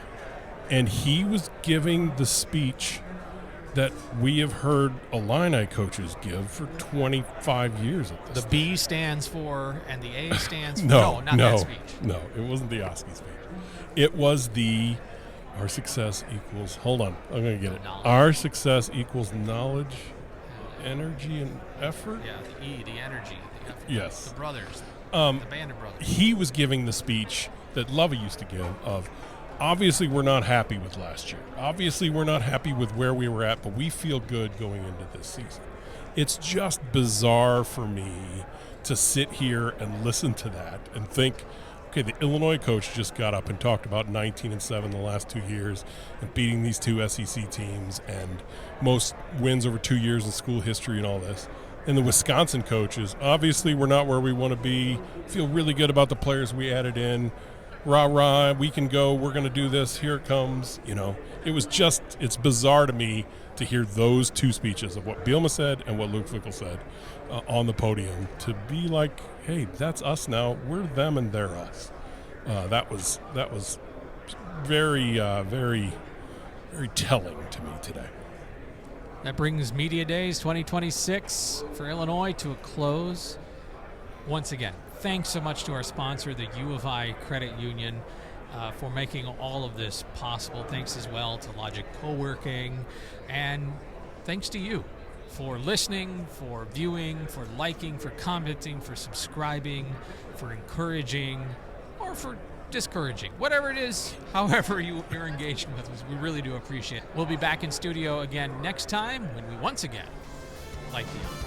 S2: and he was giving the speech that we have heard Illini coaches give for 25 years at this.
S1: The B stands for, and the A stands for.
S2: No,
S1: not that speech.
S2: No, it wasn't the Oski speech. It was our success equals, hold on, I'm going to get it.
S1: Knowledge.
S2: Our success equals knowledge, energy, and effort.
S1: Yeah, the E, the energy, the effort.
S2: Yes.
S1: The brothers, the band of brothers.
S2: He was giving the speech that Lovey used to give of, obviously we're not happy with last year. Obviously we're not happy with where we were at, but we feel good going into this season. It's just bizarre for me to sit here and listen to that and think, okay, the Illinois coach just got up and talked about 19-7 the last 2 years and beating these two SEC teams and most wins over 2 years in school history and all this. And the Wisconsin coaches, obviously we're not where we want to be, feel really good about the players we added in, rah, we can go, we're going to do this, here it comes. It's bizarre to me to hear those two speeches of what Bielema said and what Luke Fickell said on the podium, to be like, hey, that's us now, we're them and they're us. That was very, very, very telling to me today.
S1: That brings Media Days 2026 for Illinois to a close. Once again, thanks so much to our sponsor, the U of I Credit Union, for making all of this possible. Thanks as well to Logic Co-working, and thanks to you for listening, for viewing, for liking, for commenting, for subscribing, for encouraging, or for discouraging. Whatever it is, however you're engaging with us, we really do appreciate it. We'll be back in studio again next time when we once again light the up.